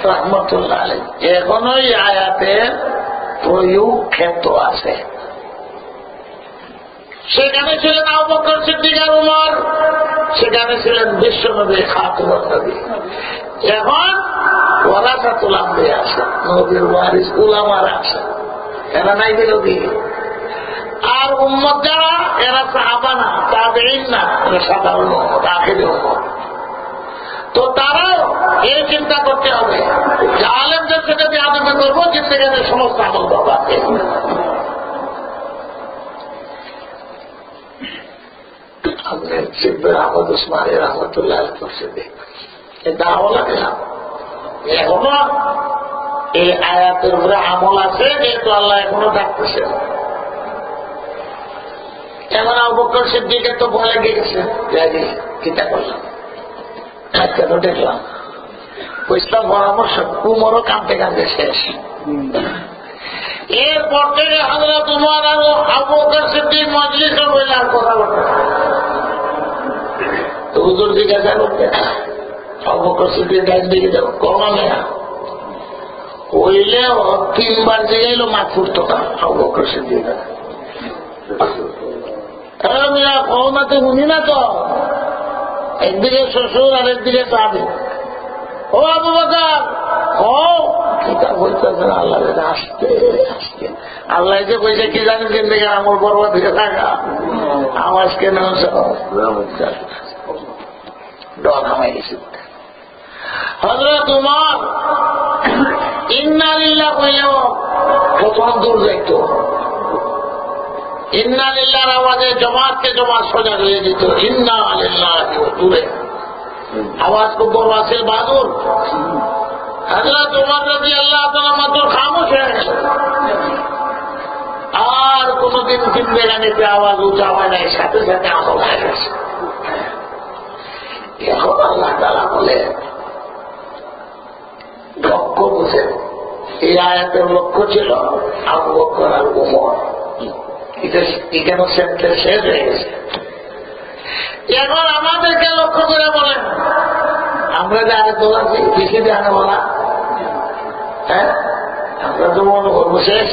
রহমতুল্লাহ আলাইহি, এখনো এই আয়াতের প্রয়োগ ক্ষেত্র আছে। সেখানে ছিলেন আবু বকর সিদ্দিক আর উমর, সেখানে ছিলেন বিশ্বনবী খাতুমুন নবী। এখন ওয়ারাসাতুল আম্বিয়া আছে, নবীর ওয়ারিস উলামারা আছে, এরা নাই দিল কি? আর উম্মত যারা, এরা সাহাবা না, তাবেঈন না, এরা সাধারণ উম্মত, আখিরি উম্মত। তো তারাও এই চিন্তা করতে হবে যে আলেমদের থেকে বেয়াদবি করবো, জিন্দেগিতে সমস্ত আমল বাবা। আপনি শিববের আহমদ উসমানী রহমতুল্লাহ করছে দাওয়া দিলাম, এখনো এই আয়াতের উপরে আমল আছে, যেহেতু আল্লাহ এখনো ডাকতেছে। এমন আবু বকর সিদ্দিকের তো ভয় লেগে গেছে, চিন্তা করলাম, কেন দেখলাম ইসলাম পরামর্শ, উমরও কাঁদতে কাঁদতে শেষ। এরপর থেকে হযরত উমর আর আবু বকর সিদ্দিক মজলিসে বসে আর কথা বলতে, তো হুজুর জিজ্ঞাসা করতে, আবু বকর সিদ্দিক ডাক দিকে যাও, কোনো না হইলেও 3 বার জিগাইল মাঠ ফুটতো না আবু বকর সিদ্দিক। কৌমাতে শুনি না তো, একদিকে শ্বশুর আর একদিকে স্বামী। ও আবু বকর, বলতেছেন আল্লাহ আসতে আসতে, আল্লাহ যে কইছে কি জানি জিন্দেগি আমার বরবাদ হয়ে থাকা, আওয়াজ কেন ডর হামাই গেছে। হযরত উমর ইন্না লিল্লাহ কইলেও প্রথম দূর যাইত, ইন্না লিল্লাহর আওয়াজে জমাতকে জমাত সোজা হয়ে দিত, ইন্না লিল্লাহ দূরে আওয়াজ খুব বড় আছে, বাদুর। হযরত উমর রাদিয়াল্লাহু তাআলা মাত্র খামোশ হয়ে গেল, আর কোনদিন জিন্দেগানিতে আওয়াজ উঁচা হয় নাই, সাথে সাথে আমল হয়ে গেছে। এখন আল্লাহ তাআলা বলে লক্ষ্য বুঝেন, এই আয়াতের লক্ষ্য ছিল আবু বকর আর উমর, এখানে সেন্টেন্স শেষ হয়ে গেছে। এখন আমাদেরকে লক্ষ্য করে বলেন, আমরা যে আগে তো আছি বেশি জানে বলা, হ্যাঁ আমরা তো মনে করবো শেষ,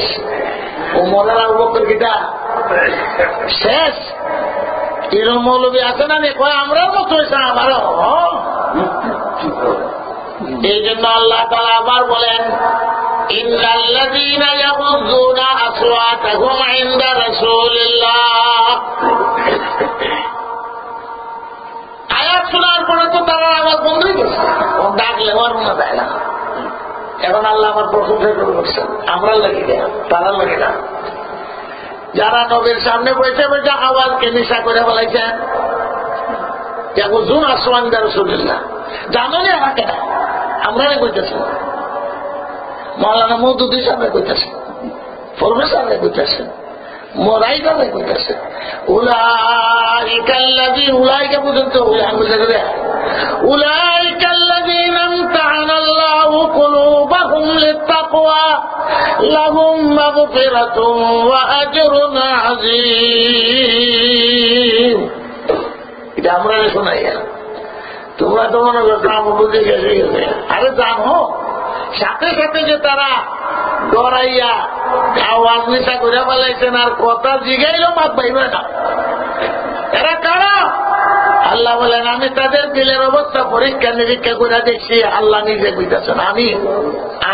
উমরের আবু বকর কিটা শেষ। এরকম মৌলবী আছে না, কয় আমরাও মতো হয়েছে আমারও। এই জন্য আল্লাহ তাআলা আবার বলেন, ইন্নাল্লাযীনা ইয়াগুযযুনা আসওয়াতাহুম ইনদা রাসূলিল্লাহ। আয়াত শোনার পরে তো তারা আবার বন্ধ হয়ে গেছে, ডাকলে ওর মনে দেয় না। এখন আল্লাহ আমার প্রশংসা করে বলছেন, আমরা লাগি না, তারা লাগে না। যারা নবীর সামনে বসে বসে আওয়াজকে নিশা করে বলাইছেন, ইয়াগুযযুনা আসওয়াতাহুম ইনদা রাসূলিল্লাহ, জানো না এরা কেন? আমরা কইতেছি, মৌলানা মওদুদী সাহেব কইতেছে, প্রফেসর কইতেছে, মোরাইদা কইতেছে, উলাইকাল্লাযী, উলাইকা পর্যন্ত উলাইকাল্লাযীনা আমতাহানাল্লাহু কুলুবাহুম লিত্তাকওয়া লাহুম মাগফিরাতুন ওয়া আজরুন আযীম। এটা আমরা শোনাই, তোমরা তো মনে করো বুঝে গেছে। আরে জানো, সাথে সাথে যে তারা ডরাইয়া আওয়াজ নিশা করে ফেলাইছেন, আর কথা জিগাইল মাত পাইবে না। এরা কারা? আল্লাহ বলেন, আমি তাদের দিলের অবস্থা পরীক্ষা নিরীক্ষা করে দেখছি। আল্লাহ নিজে বুঝতেছেন,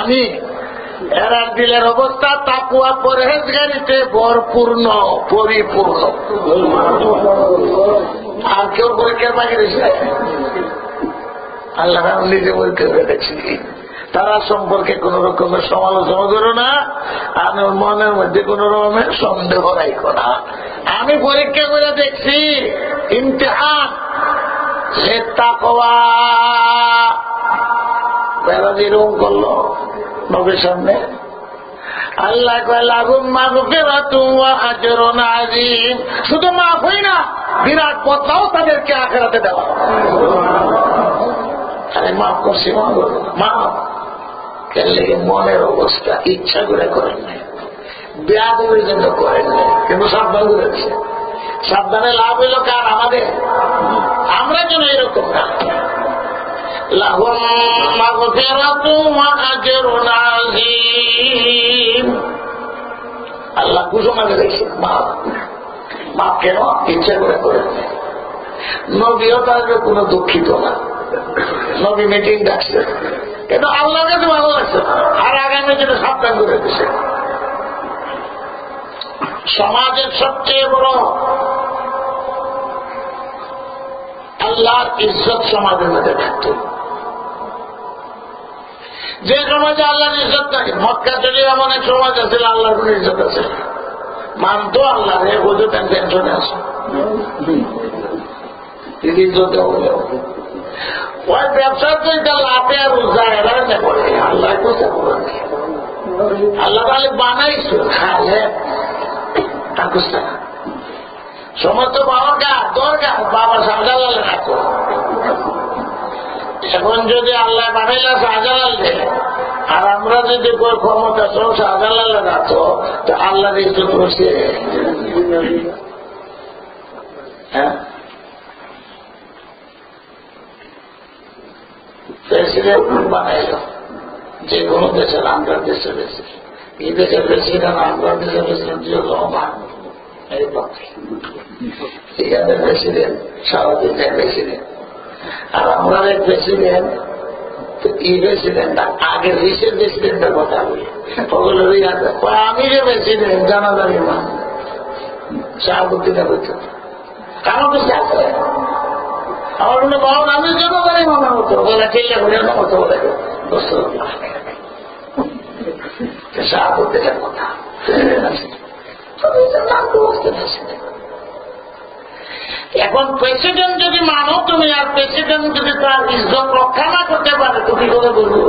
আমি এরা দিলের অবস্থা তাকওয়া পরহেজগারিতে ভরপূর্ণ, পরিপূর্ণ। আর কেউ পরীক্ষার বাকি রয়েছে? আল্লাহ নিজে বলতে দেখছি, তারা সম্পর্কে কোন রকমের সমালোচনা করো না, আমি মনের মধ্যে কোন রকমের সন্দেহ রাখো না। আমি পরীক্ষা করে দেখছি, ইমতিহান তাকওয়া। বেলা যেরকম করলো নবীর সামনে, আল্লাহ কয় লাহুম মাগফিরাতুন ওয়া আজরুন আযীম। শুধু মাফ হই না, বিরাট বদলাও তাদেরকে আখিরাতে দেওয়া। আরে মাফ করছি, মাফ কেলে মনের অবস্থা ইচ্ছা করে করেন নাই, বেয়াদবির জন্য করেন নাই, কিন্তু সাবধান করেছে। সাবধানে লাভ হইল কার? আমাদের। আমরা যেন এরকম না। লাহুম মাগফিরাতুন ওয়া আজরুন আযীম। আল্লাহ ঘোষণা করেছে মাফ। মাফ কেন? ইচ্ছা করে করেন নাই। নবীও তাদের কোনো দুঃখিত না। নবী মিটিং ডাকছে, কিন্তু আল্লাহর কাছে ভালো লাগছে আর আগামী দিনে সাবধান করে দিচ্ছে। সমাজের সবচেয়ে বড় আল্লাহর ইজ্জত সমাজের মধ্যে থাকত। যে সমাজে আল্লাহর ইজ্জত থাকে, মক্কা চলে এমন এক সমাজ আছে আল্লাহর কোন ইজ্জত আছে, মানতো আল্লাহ রে বোঝো টেনশনে আছে ইজ্জতে ওই ব্যবসার তো এটা লাভে আর উজায় পড়ে আল্লাহ কোথায় বলেন আল্লাহ তাহলে বানাইছো খালে সমস্ত বাবার গাছ দরকার বাবা শাহজালাল রাখো। এখন যদি আল্লাহ বানাইলা শাহজালাল দেয় আর আমরা যদি কোন ক্ষমতা সব শাহজালাল রাখো তো আল্লাহ ইজ্জত করছে। হ্যাঁ, প্রেসিডেন্ট বানাইল যে কোনো দেশের, আমরা দেশে বেশি এই দেশের প্রেসিডেন্ট, আমরা দেশের প্রেসিডেন্ট রহমান এখানে প্রেসিডেন্ট, সারাদিনের প্রেসিডেন্ট। আর আমরা প্রেসিডেন্ট এই প্রেসিডেন্ট আগে রিসেন্ট প্রেসিডেন্টের কথা বলি, ওগুলো আমি যে প্রেসিডেন্ট জানা জানি না শাহাবুদ্দিনের হইত কারণ কিছু আছে আমার মনে বাবা আমি জনগণই মনে হতো ওরা চিল্লা ঘুরে মতো বলে শাহাবুদ্দিনের কথা। এখন প্রেসিডেন্ট যদি মানো তুমি আর প্রেসিডেন্ট যদি তার ইজ্জত রক্ষা না করতে পারে তুমি করে বলবো।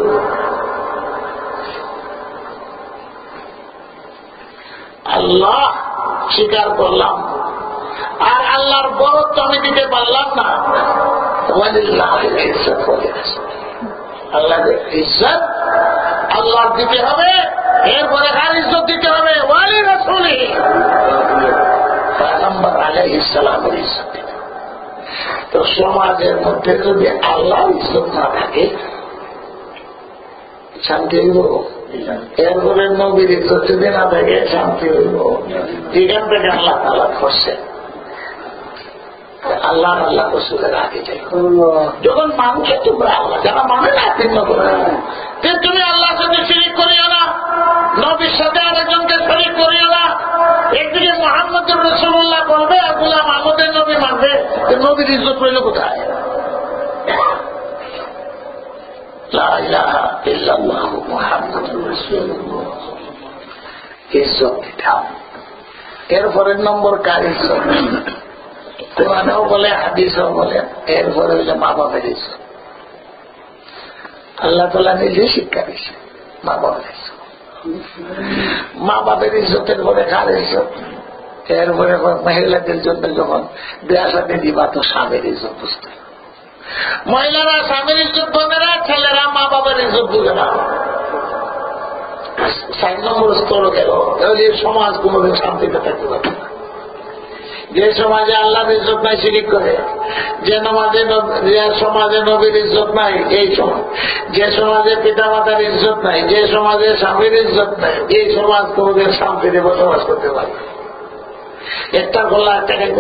আল্লাহ স্বীকার করলাম আর আল্লাহর বরত্ব আমি দিতে পারলাম না, আল্লাহ ইজ্জত আল্লাহ দিতে হবে, এরপরে কার ইজ্জত দিতে হবে? ওয়ালি রাসূলি পয়গম্বর আলাইহিস সালামের ইজ্জত। তো সমাজের মধ্যে যদি আল্লাহর ইজ্জত না থাকে শান্তি হইব? এরপরে নবীর ইজ্জত যদি না থাকে শান্তি হইব? এখান থেকে আল্লাহ তাআলা করছে আল্লাহ আল্লাহ রসুলের আগে যাই। যখন মানুষে তোমরা আল্লাহ যারা মানে না তিন্ন করে তুমি আল্লাহর সাথে শিরিক করিও না, নবীর সাথে আরেকজনকে শরীক করিও না। একদিকে মুহাম্মদুর রাসূলুল্লাহ বলবে আর গোলাম আমাদের নবী মানবে, নবীর ইজ্জত রইল কোথায়? লা ইলাহা ইল্লাল্লাহু মুহাম্মাদুর রাসূলুল্লাহ ইজ্জত দিতাম। এরপরের নম্বর কার ইজ্জত? কোরআনেও বলে হাদিসও বলে, এরপরে হইলে মা বাপের ইজ্জত। আল্লাহ তাআলা নিজে শিক্ষা দিচ্ছে মা বাপের ইজ্জত। মা বাপের ইজ্জতের পরে কার ইজ্জত? এরপরে মহিলাদের জন্য যখন বিয়া শাদী দিবা তো স্বামীর ইজ্জত বুঝতে, মহিলারা স্বামীর ইজ্জত পাবে না, ছেলেরা মা বাবার ইজ্জত দিবে না। 4 নম্বর স্তর গেল, সমাজ কোনদিন শান্তিতে থাকতে পারবে না। যে সমাজে আল্লাহর ইজ্জত নাই শিরিক করে, যে সমাজে নবীর ইজ্জত নাই এই সমাজ, যে সমাজে পিতা মাতার ইজ্জত নাই, যে সমাজে স্বামীর ইজ্জত নাই, এই সমাজ কোনদিন শান্তিতে বসবাস করতে পারে। একটা গোল্লা একটা খাইব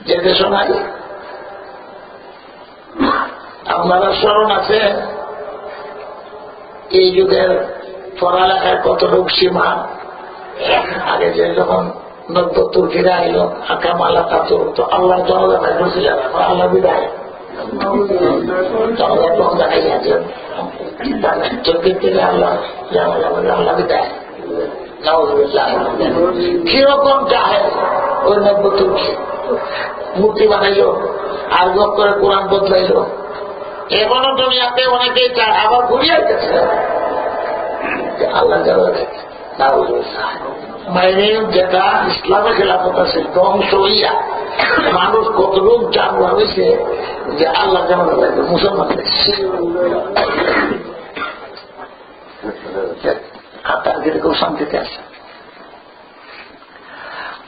যে দেশ নাই। আপনারা স্মরণ আছে এই যুগের পড়ালেখায় কতটুকু সীমা? আগে যে যখন নব্য তুর্কিরা এলো আকামালা কাতুর তো আল্লাহ জনতা বলছিল আল্লাহ বিদায় জনতা কম দেখাই আছেন তুর্কির থেকে আল্লাহ আল্লাহ বিদায় কিরকম চাহে ওই নব্য তুর্কি মূর্তি বানাইল আর গপ করে কোরআন বদলাইল। এখনো দুনিয়াতে অনেকেই চায়, আবার ঘুরিয়ে গেছে আল্লাহ যেটা ইসলামের খেলাফত আছে ধ্বংস হইয়া মানুষ কতটুক জানলা হয়েছে যে আল্লাহ যেমন মুসলমান তার দিকে খুব শান্তিতে আছে।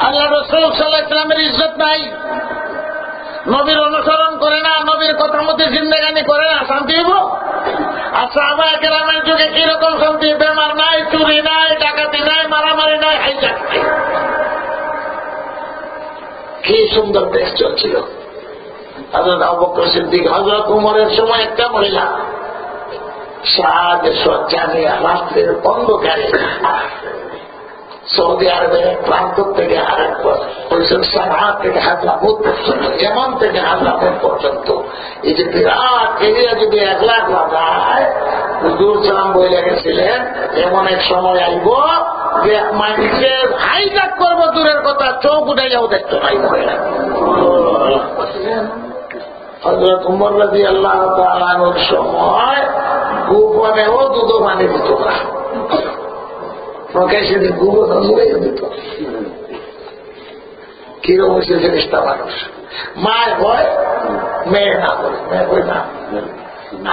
আল্লাহ রাসূল সাল্লাল্লাহু আলাইহি ওয়াসাল্লামের ইজ্জত নাই, নবীর অনুসরণ করে না, নবীর কথা মতো জিন্দেগানি করে না, শান্তি হইব? আর সাহাবায়ে কেরামের যুগে কিরকম শান্তি? বেমার নাই, চুরি নাই, ডাকাতি নাই, মারামারি নাই, হাইজ্যাক নাই। কি সুন্দর দেশ চলছিল। হযরত আবু বকর সিদ্দিক, হযরত উমরের সময় একটা মহিলা সাজে সজ্জা নিয়ে রাত্রের অন্ধকারে সৌদি আরবের এক প্রান্ত থেকে আরেক সানা থেকে হাজরামুদ পর্যন্ত, এমন থেকে হাজরামুদ পর্যন্ত এই যে বিরাট এরিয়া যদি 1 লাখ লাগায়, হুজুর সালাম বলে গেছিলেন এমন এক সময় আইব যে মানুষের হাইজাক করবো দূরের কথা, চোখ উঠাইয়াও দেখতে পাইব। হযরত উমর রাদিয়াল্লাহু তাআলা আনহুর সময় গোপনেও দুধ পানি দিত না, প্রকাশ্যে গোপন অনুযায়ী দিত। কিরকম হয়েছে জিনিসটা মানুষ, মায়ের ভয় মেয়ে না বলে, মেয়ে বই না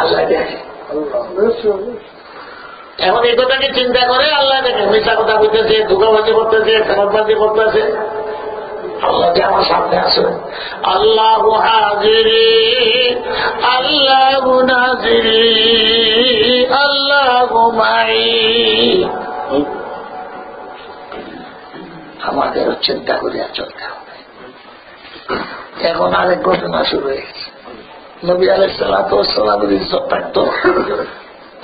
আল্লাহ দেখে। এখন এই কথাকে চিন্তা করে আল্লাহ দেখে, মিশা কথা বলতেছে, ধোঁকাবাজি করতেছে, খারাপবাজি করতেছে, আল্লাহ যে আমার সামনে আসেন। আল্লাহু হাজিরি আল্লাহু নাজিরি আল্লাহু মাই। আমাদের চিন্তা করিয়া চলতে হবে। এখন আরেক ঘটনা শুরু হয়ে গেছে। নবী আলাইহিস সালাতু ওয়াস সালামের ইজ্জত থাকতো,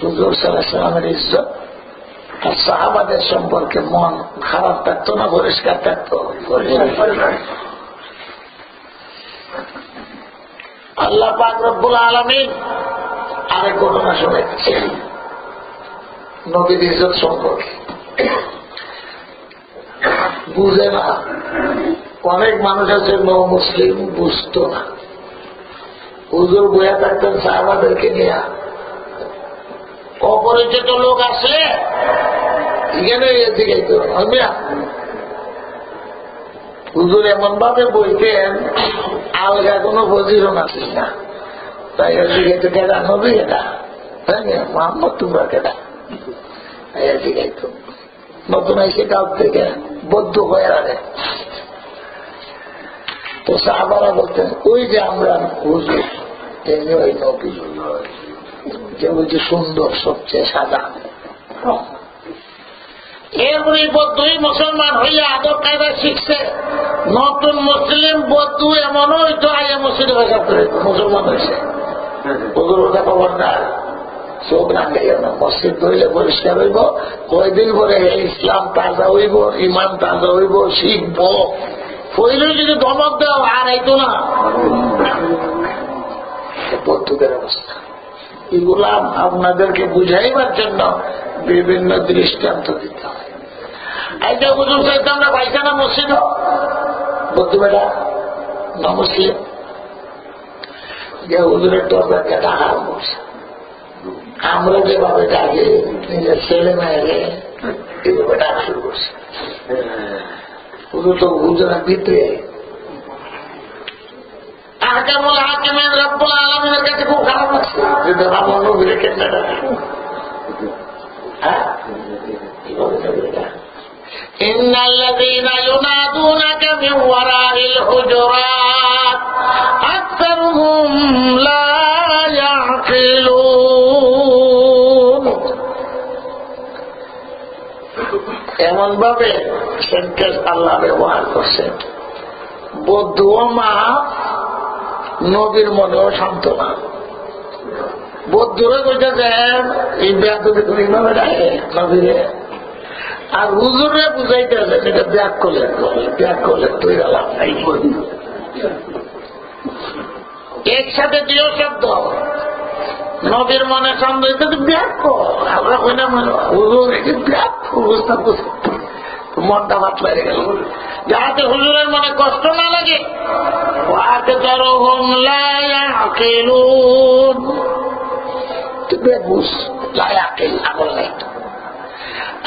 হুজুর সাল্লাল্লাহু আলাইহি ওয়াসাল্লামের ইজ্জত আর সাহাবাদের সম্পর্কে মন খারাপ থাকতো না পরিষ্কার থাকতো? আল্লাহ পাক রব্বুল আলামিন আরেক ঘটনা শুনেছে নবীর ইজ্জত সম্পর্কে। বুঝে না, অনেক মানুষ আছে মুসলিম বুঝতো না। হুজুর বইয়া থাকতেন সাহাবাদেরকে নিয়ে, অপরিচিত লোক আসলে এখানে জিজ্ঞাসা হুজুর এমন ভাবে বইতেন আলগা কোন বজিরও নাছিল না। তাই জিজ্ঞাসা কেটা নবী এটা, মোহাম্মদ তোমরা কেটা জিজ্ঞাসা। নতুন এসে কাল থেকে বদ্ধ হয়ে রাখে। তো সাহাবারা বলতেন ওই যে আমরা হুজুর তেমনি ওই নবী, যে বলছে সুন্দর সবচেয়ে সাদা। এরপরে বদ্ধই মুসলমান হইয়া আদব কায়দা শিখছে। নতুন মুসলিম বদ্ধ এমনও হইতো আইয়া মসজিদে ভাষা করে মুসলমান হয়েছে। হুজুর ওটা খবরদার, চোখ না খাইয়া না, মসজিদ ধরলে পরিষ্কার হইব, কয়দিন পরে ইসলাম তাজা হইব, ইমান তাজা হইব, শিখব। পইলে যদি ধমক দাও আর আইতো না। বদ্ধদের অবস্থা এগুলা আপনাদেরকে বুঝাইবার জন্য বিভিন্ন দৃষ্টান্ত দিতে হয়। এইটা হুজুর চাইতে আমরা পাইছে না মসজিদ বদ্ধ বেটা না মুসলিম, যে হুজুরের দরবারকে ডাকা করছে। আমরা যেভাবে ডাকে নিজের ছেলে মেয়েরে এইভাবে ডাকা শুরু করছে। হুজুর তো হুজুরের ভিতরে আহকামুল হাকিমিন রব্বুল আলামিনের কাছে খুব খারাপ লাগছে যে আমার নবীরে কেমনে ডাকে। ইন্নাল্লাযীনা ইউনাদুনাকা মিন ওয়ারাইল হুজুরাত আকসারুহুম লা ইয়াকিলুন। এমন ভাবে সেন্টেন্স আল্লাহ ব্যবহার করছেন, বদ্ধ মা নবীর মনেও শান্ত না। বদ্ধরা কইতেছেন এই ব্যাধি তুমি ভাবে ডাকে নবীরে, আর হুজুরে বুঝাইতেছেন এটা ব্যাগ করলে তুই লাভ নাই। একসাথে দিও শব্দ, নবীর মনে সন্দেহ ব্যাগ কর, আমরা কই না হুজুর এটি ব্যাগ অবস্থা বুঝে মনটা ভাত লাগে গেল, যাতে হুজুরের মনে কষ্ট না লাগে।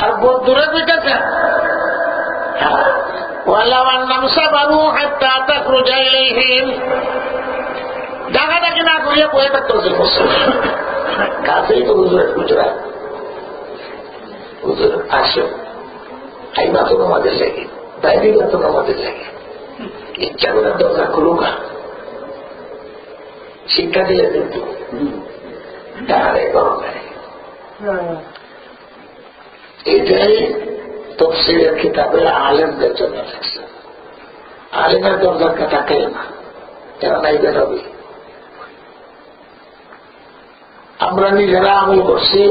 আর বদ্ধুরা কইতেছেন ডাকাডাকি না করিয়া বয়ে থাকতে কাছেই তো হুজুরের গুজরাট। হুজুর আসো, আইবা তো আমাদের লাগে, বাইরে তো আমাদের লাগে, ইচ্ছা করে দরকার খুলুকা, শিক্ষা দিয়ে কিন্তু তাহারে গরম নেই। এটাই তফসিরের কিতাবে আলেমদের জন্য থাকছে। আলেমের দরকার থাকে না, এরা নাই বেরোবে। আমরা নিজেরা আমল করছি,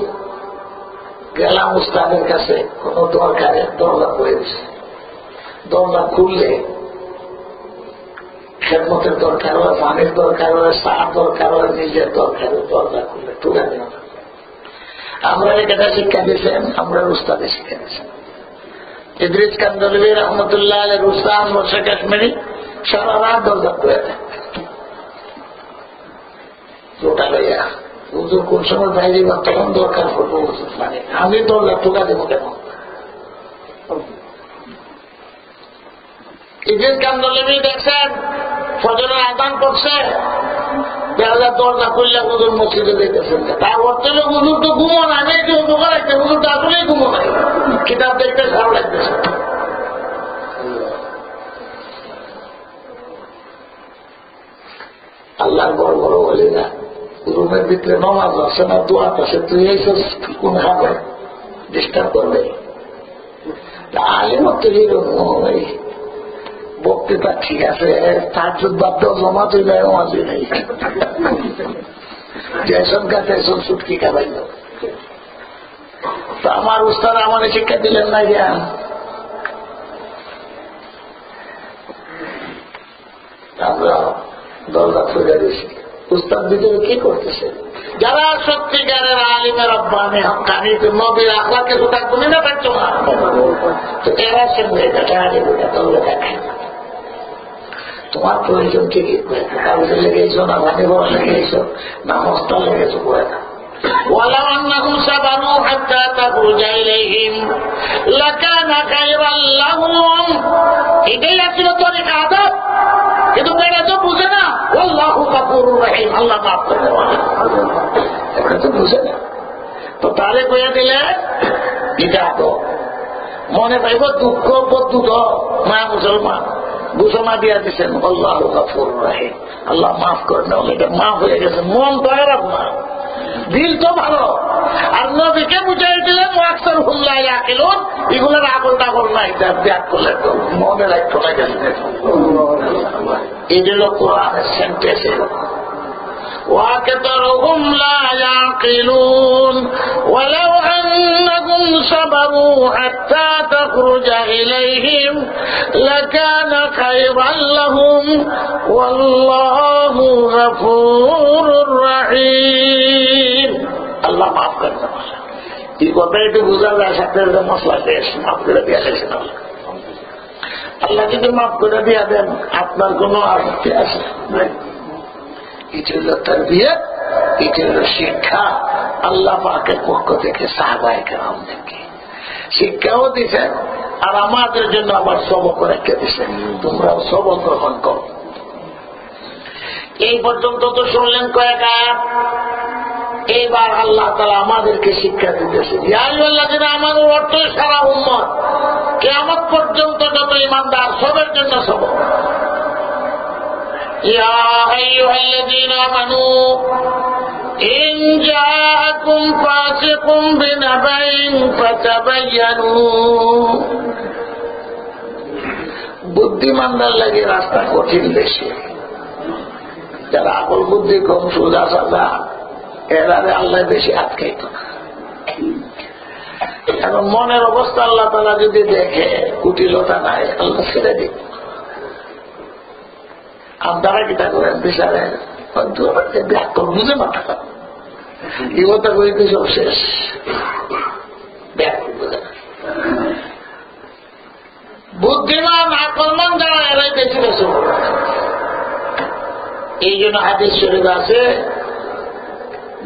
গেলাম উস্তাদের কাছে, কোন দরকারে দরজা করে দিচ্ছে। দরজা খুললে খেদমতের দরকার হয়, পানির দরকার হয়, সার দরকার হয়, নিজের দরকার হয়, দরজা খুললে তুলে দেওয়া। আমরা এটা শিক্ষা দিয়েছেন, আমরা উস্তাদে শিক্ষা দিয়েছেন। ইদ্রিস কান্দলভী রহমতুল্লাহ আলের উস্তাদ মোর্শে কাশ্মীরি সারা রাত দরজা খুলে দেন, ওটা লইয়া হুজুর কোন সময় বাইরে বা তখন দরকার করবো হুজুর, মানে আমি দরজা ঠোকা দেবো কেন? ইদ্রিস কান্দলভী দেখছেন ফজরের আযান করছে, দেখা যায় দরজা খুললে হুজুর মসজিদে দেখতেছেন। তার অর্থ হলো হুজুর তো ঘুমো না, আমি একটু উপকার রাখতে, হুজুর তো আসলেই ঘুমো নাই, কিতাব দেখতে খারাপ লাগতেছে। আল্লাহর বড় বড় বলি না, রুমের ভিতরে নমাজ আছে না, দোয়া আছে, তুই এইসব কোন হবে ডিস্টার্ব করবে? আলিম তো এই বক্তৃতা ঠিক আছে, তার বাদ জমা তুই নেই, নমাজই নেই, যেসব গাছ এসব সুটকি খাবাইল। তো আমার উস্তাদ আমার শিক্ষা দিলেন না যে আমরা দরজা খুলে দিয়েছি। উস্তাদ ভিতরে কি করতেছে? যারা সত্যিকারের আলিমের রব্বানি হক্কানি নবীর আখলাকে তো তার তুমি না থাকছো না, তো এরা সঙ্গে দেখেন তোমার প্রয়োজন কি? কাগজে লেগেছ না ভানি বড় লেগেছ না হস্তা লেগেছ করে না। ولو أنهم صبروا حتى تخرج إليهم لكان خيرا لهم। এটাই ছিল তরিক আদব, কিন্তু মেয়েরা তো বুঝে না। আল্লাহু গফুরুর রহিম, আল্লাহ মাফ করে দেওয়া, এটা তো বুঝে না। তো তারে কইয়া দিলে এটা তো মনে পাইব দুঃখ বদ্ধ মা মুসলমান ঘোষণা দিয়া দিচ্ছেন আল্লাহু গফুরুর রহিম, আল্লাহ মাফ করে দেওয়া। এটা মাফ হয়ে গেছে, মন তো খারাপ না, দিল তো ভালো। আর নবীকে বুঝাই দিলেন আকসার হুল্লাহ ইয়াকিলুন, এগুলোর আগল টাগল নাই, ব্যাগ করলে তো মনে রাখতো না গেছে। এগুলো কোরআনের সেন্টেন্স এরকম। وَأَكْثَرُهُمْ لَا يَعْقِلُونَ وَلَوْ أَنَّهُمْ صَبَرُوا حَتَّى تَخْرُجَ إِلَيْهِمْ لَكَانَ خَيْرًا لَهُمْ وَاللَّهُ غَفُورٌ رَحِيمٌ। আল্লাহ মাফ করে দেন। এই কথা একটু বুঝা যায়, সাথে মশলা দেশ মাফ করে দেওয়া গেছে। আল্লাহ যদি মাফ করে দেওয়া দেন, আপনার কোনো আপত্তি আছে? এটা হল তারবিয়ত, এটা হল শিক্ষা। আল্লাহ পাকের পক্ষ থেকে সাহাবায়ে কেরামদেরকে শিক্ষাও দিচ্ছেন, আর আমাদের জন্য আবার সবক রেখে দিচ্ছেন, তোমরাও সবক গ্রহণ করো। এই পর্যন্ত তো শুনলেন কয়েক আয়াত। এইবার আল্লাহ তাআলা আমাদেরকে শিক্ষা দিতেছেন, ইয়া আইয়ুহাল্লাযীনা আমানু, অর্থ সারা উম্মত কিয়ামত পর্যন্ত যত ঈমানদার সবের জন্য সবক। ইয়া আইয়ুহাল্লাযীনা আমানু ইন জাআকুম ফাসিকুম বিনাবাইন ফাতাবায়ানু। বুদ্ধিমানদের লাগে রাস্তা কঠিন বেশি, যারা আকল বুদ্ধি কম সোজা সাজা এরারে আল্লাহ বেশি আটকাইত না। এখন মনের অবস্থা আল্লাহ তাআলা যদি দেখে কুটিলতা নাই, আল্লাহ ছেড়ে দিন। আপনারা কিতা করেন বিচারে ব্যাকরণ বুঝে না থাকা, ইগোটা করিতে সব শেষ, ব্যাকরণ বুঝে না। বুদ্ধিমান আকলমান যারা এরাই বেশি বেশি। এই জন্য হাদিস শরীফ আছে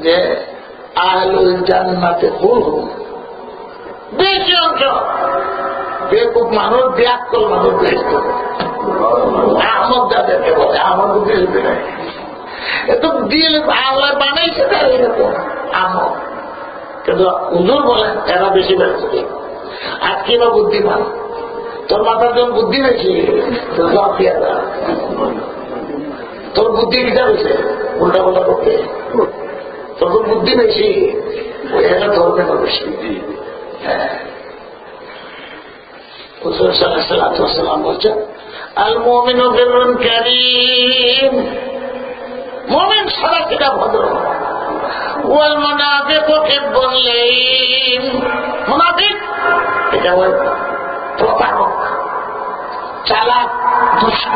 যে আহলুল জান্নাতে কুলহুম, বেশি অংশ বেকুব মানুষ, ব্যাকল মানুষ বেশি। আহমদ যাদেরকে বলে, আহমদ বুঝতে নাই, এত দিল আল্লাহ বানাইছে তার এরকম আহমদ, কিন্তু হুজুর বলেন এরা বেশি বেশি। আজকে বা বুদ্ধিমান, তোর মাথার যখন বুদ্ধি বেশি, তোর সব দিয়া তোর বুদ্ধি কিটা হয়েছে উল্টা পাল্টা করতে, তোর বুদ্ধি বেশি, এখানে ধর্মের বেশি। হ্যাঁ, হুজুর সাল্লাল্লাহু আলাইহি ওয়াসাল্লাম বলছেন আল মুমিনু বিররুন কারীম, মুমিন সাদা সিধা ভদ্র। ওয়াল মুনাফিকু হিব্বুল লাইম, মুনাফিক এটা ওই প্রতারক, চালাক, দুষ্ট।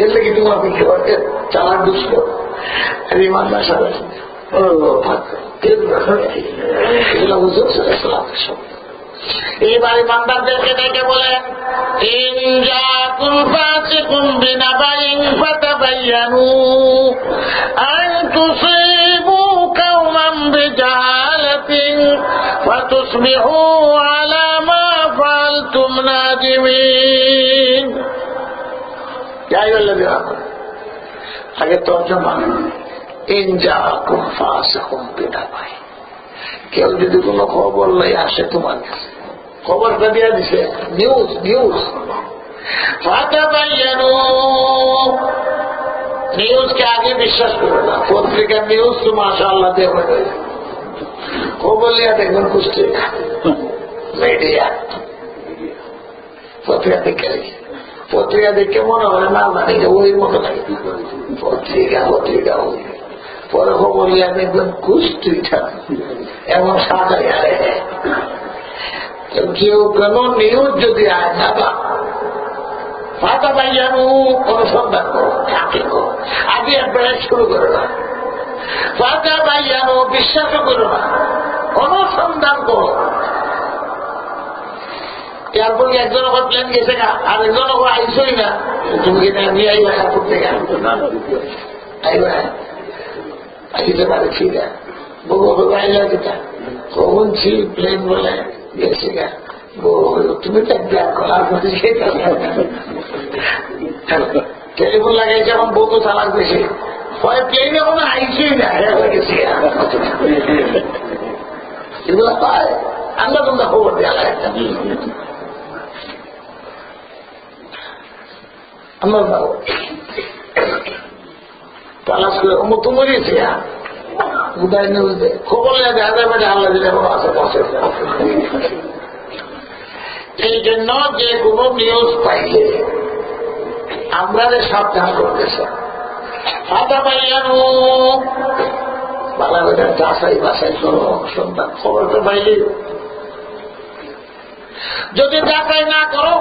এর লেগে তোমার কি বলতে চালাক দুষ্ট আর ইমানদার সাদা সিধা। এগুলো বুঝতে শব্দ। এইবার ইমানদারদেরকে ডেকে বলেন ইন জাকুম ফাসিকুম বিনাবাইন ফাতাবায়ানু আন তুসিবু কওমান বিজাহালাতিন ফাতুসবিহু আলা মা ফাআলতুম নাদিমিন। ইয়া আইয়ুহাল্লাযীনা আমানু, আগে তর্জমা ইন জাকুম ফাসিকুম বিনাবাইন, কেউ যদি কোনো খবর লই আসে তোমার কাছে, খবরটা দিয়ে দিছে নিউজ নিউজ, নিউজকে আগে বিশ্বাস করবে না। পত্রিকার নিউজ তো মাশাআল্লাহ দেখবে, খবর লিয়া দেখবেন কুষ্টি মিডিয়া পত্রিকা দেখে, পত্রিকা দেখে মনে হয় না মানে ওই মতো লাগে পত্রিকা পত্রিকা ওই, পরে খবর লিয়া দেখবেন কুষ্টিটা এমন সাজাই আরে কেউ কেন নিউজ যদি আয় না ফাটা পাইয়ানো অনুসন্ধান করো, থাকে করো, আগে একবার শুরু করো না। ফাটা পাইয়ানো বিশ্বাসও করো না, অনুসন্ধান করো। এরপর একজন আবার প্ল্যান গেছে গা, আর একজন আবার আইসই না, তুমি কিনা নিয়ে আইবা করতে গেল আইবা আইতে পারে ঠিক আছে বউ আইলা যেটা কখন ছিল প্লেন বলে গেছে গা, তুমি তো প্ল্যান করার মধ্যে টেলিফোন লাগাইছে এখন বউ তো চালাক বেশি হয়, প্লেনে কোনো আইসই না হয়ে গেছে। এগুলা পায় আল্লাহ তোমরা খবর দেওয়া লাগে আমার বাবু তালাশ করে মতো মরিয়েছে উদয় নিউজ দেয় খবর দেখা যাবে আল্লাহ দিলে আশেপাশে। এই জন্য যে কোনো নিউজ পাইলে আমরা সাবধান করতেছে ফাটা পাইয়ানো বালাবেটা যাচাই বাছাই করো, সন্তান খবরটা পাইলে যদি যাচাই না করো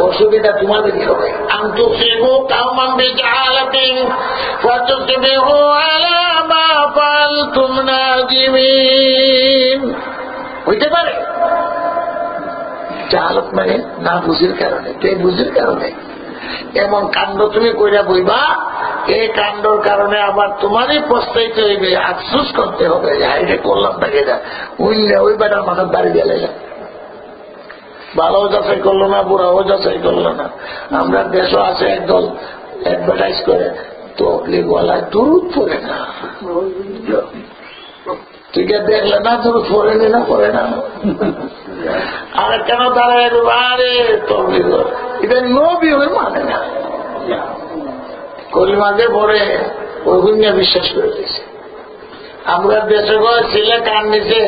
অসুবিধা তোমাদেরই হবে। আনতুসিবু কাওমান বিজাহালাতিন ফাতুসবিহু আলা মা ফাআলতুম নাদিমিন। হইতে পারে জাহালত মানে না বুঝির কারণে, বেবুঝির কারণে এমন কাণ্ড তুমি কইরা বইবা, এই কাণ্ডর কারণে আবার তোমারই পস্তাইতে হইবে, আফসোস করতে হবে এটা করলাম তাকে যা উইলে ওই বেটার মাথার দাঁড়িয়ে গেলে ভালো যাচাই করলো না, বুড়াও যাচাই করলো না। আমরা দেশও আছে একদল অ্যাডভার্টাইজ করে তবলিগওয়ালায় দুরুদ পড়ে না, ঠিক আছে দেখলে না দুরুদ পড়েনি না পড়ে না, আর কেন তারা একবারে তবলিগ এটা নবী হয়ে মানে না, কলিমাকে পড়ে ওই নিয়ে বিশ্বাস করে দিয়েছে। আমরা দেশে ছেলে কান নিচে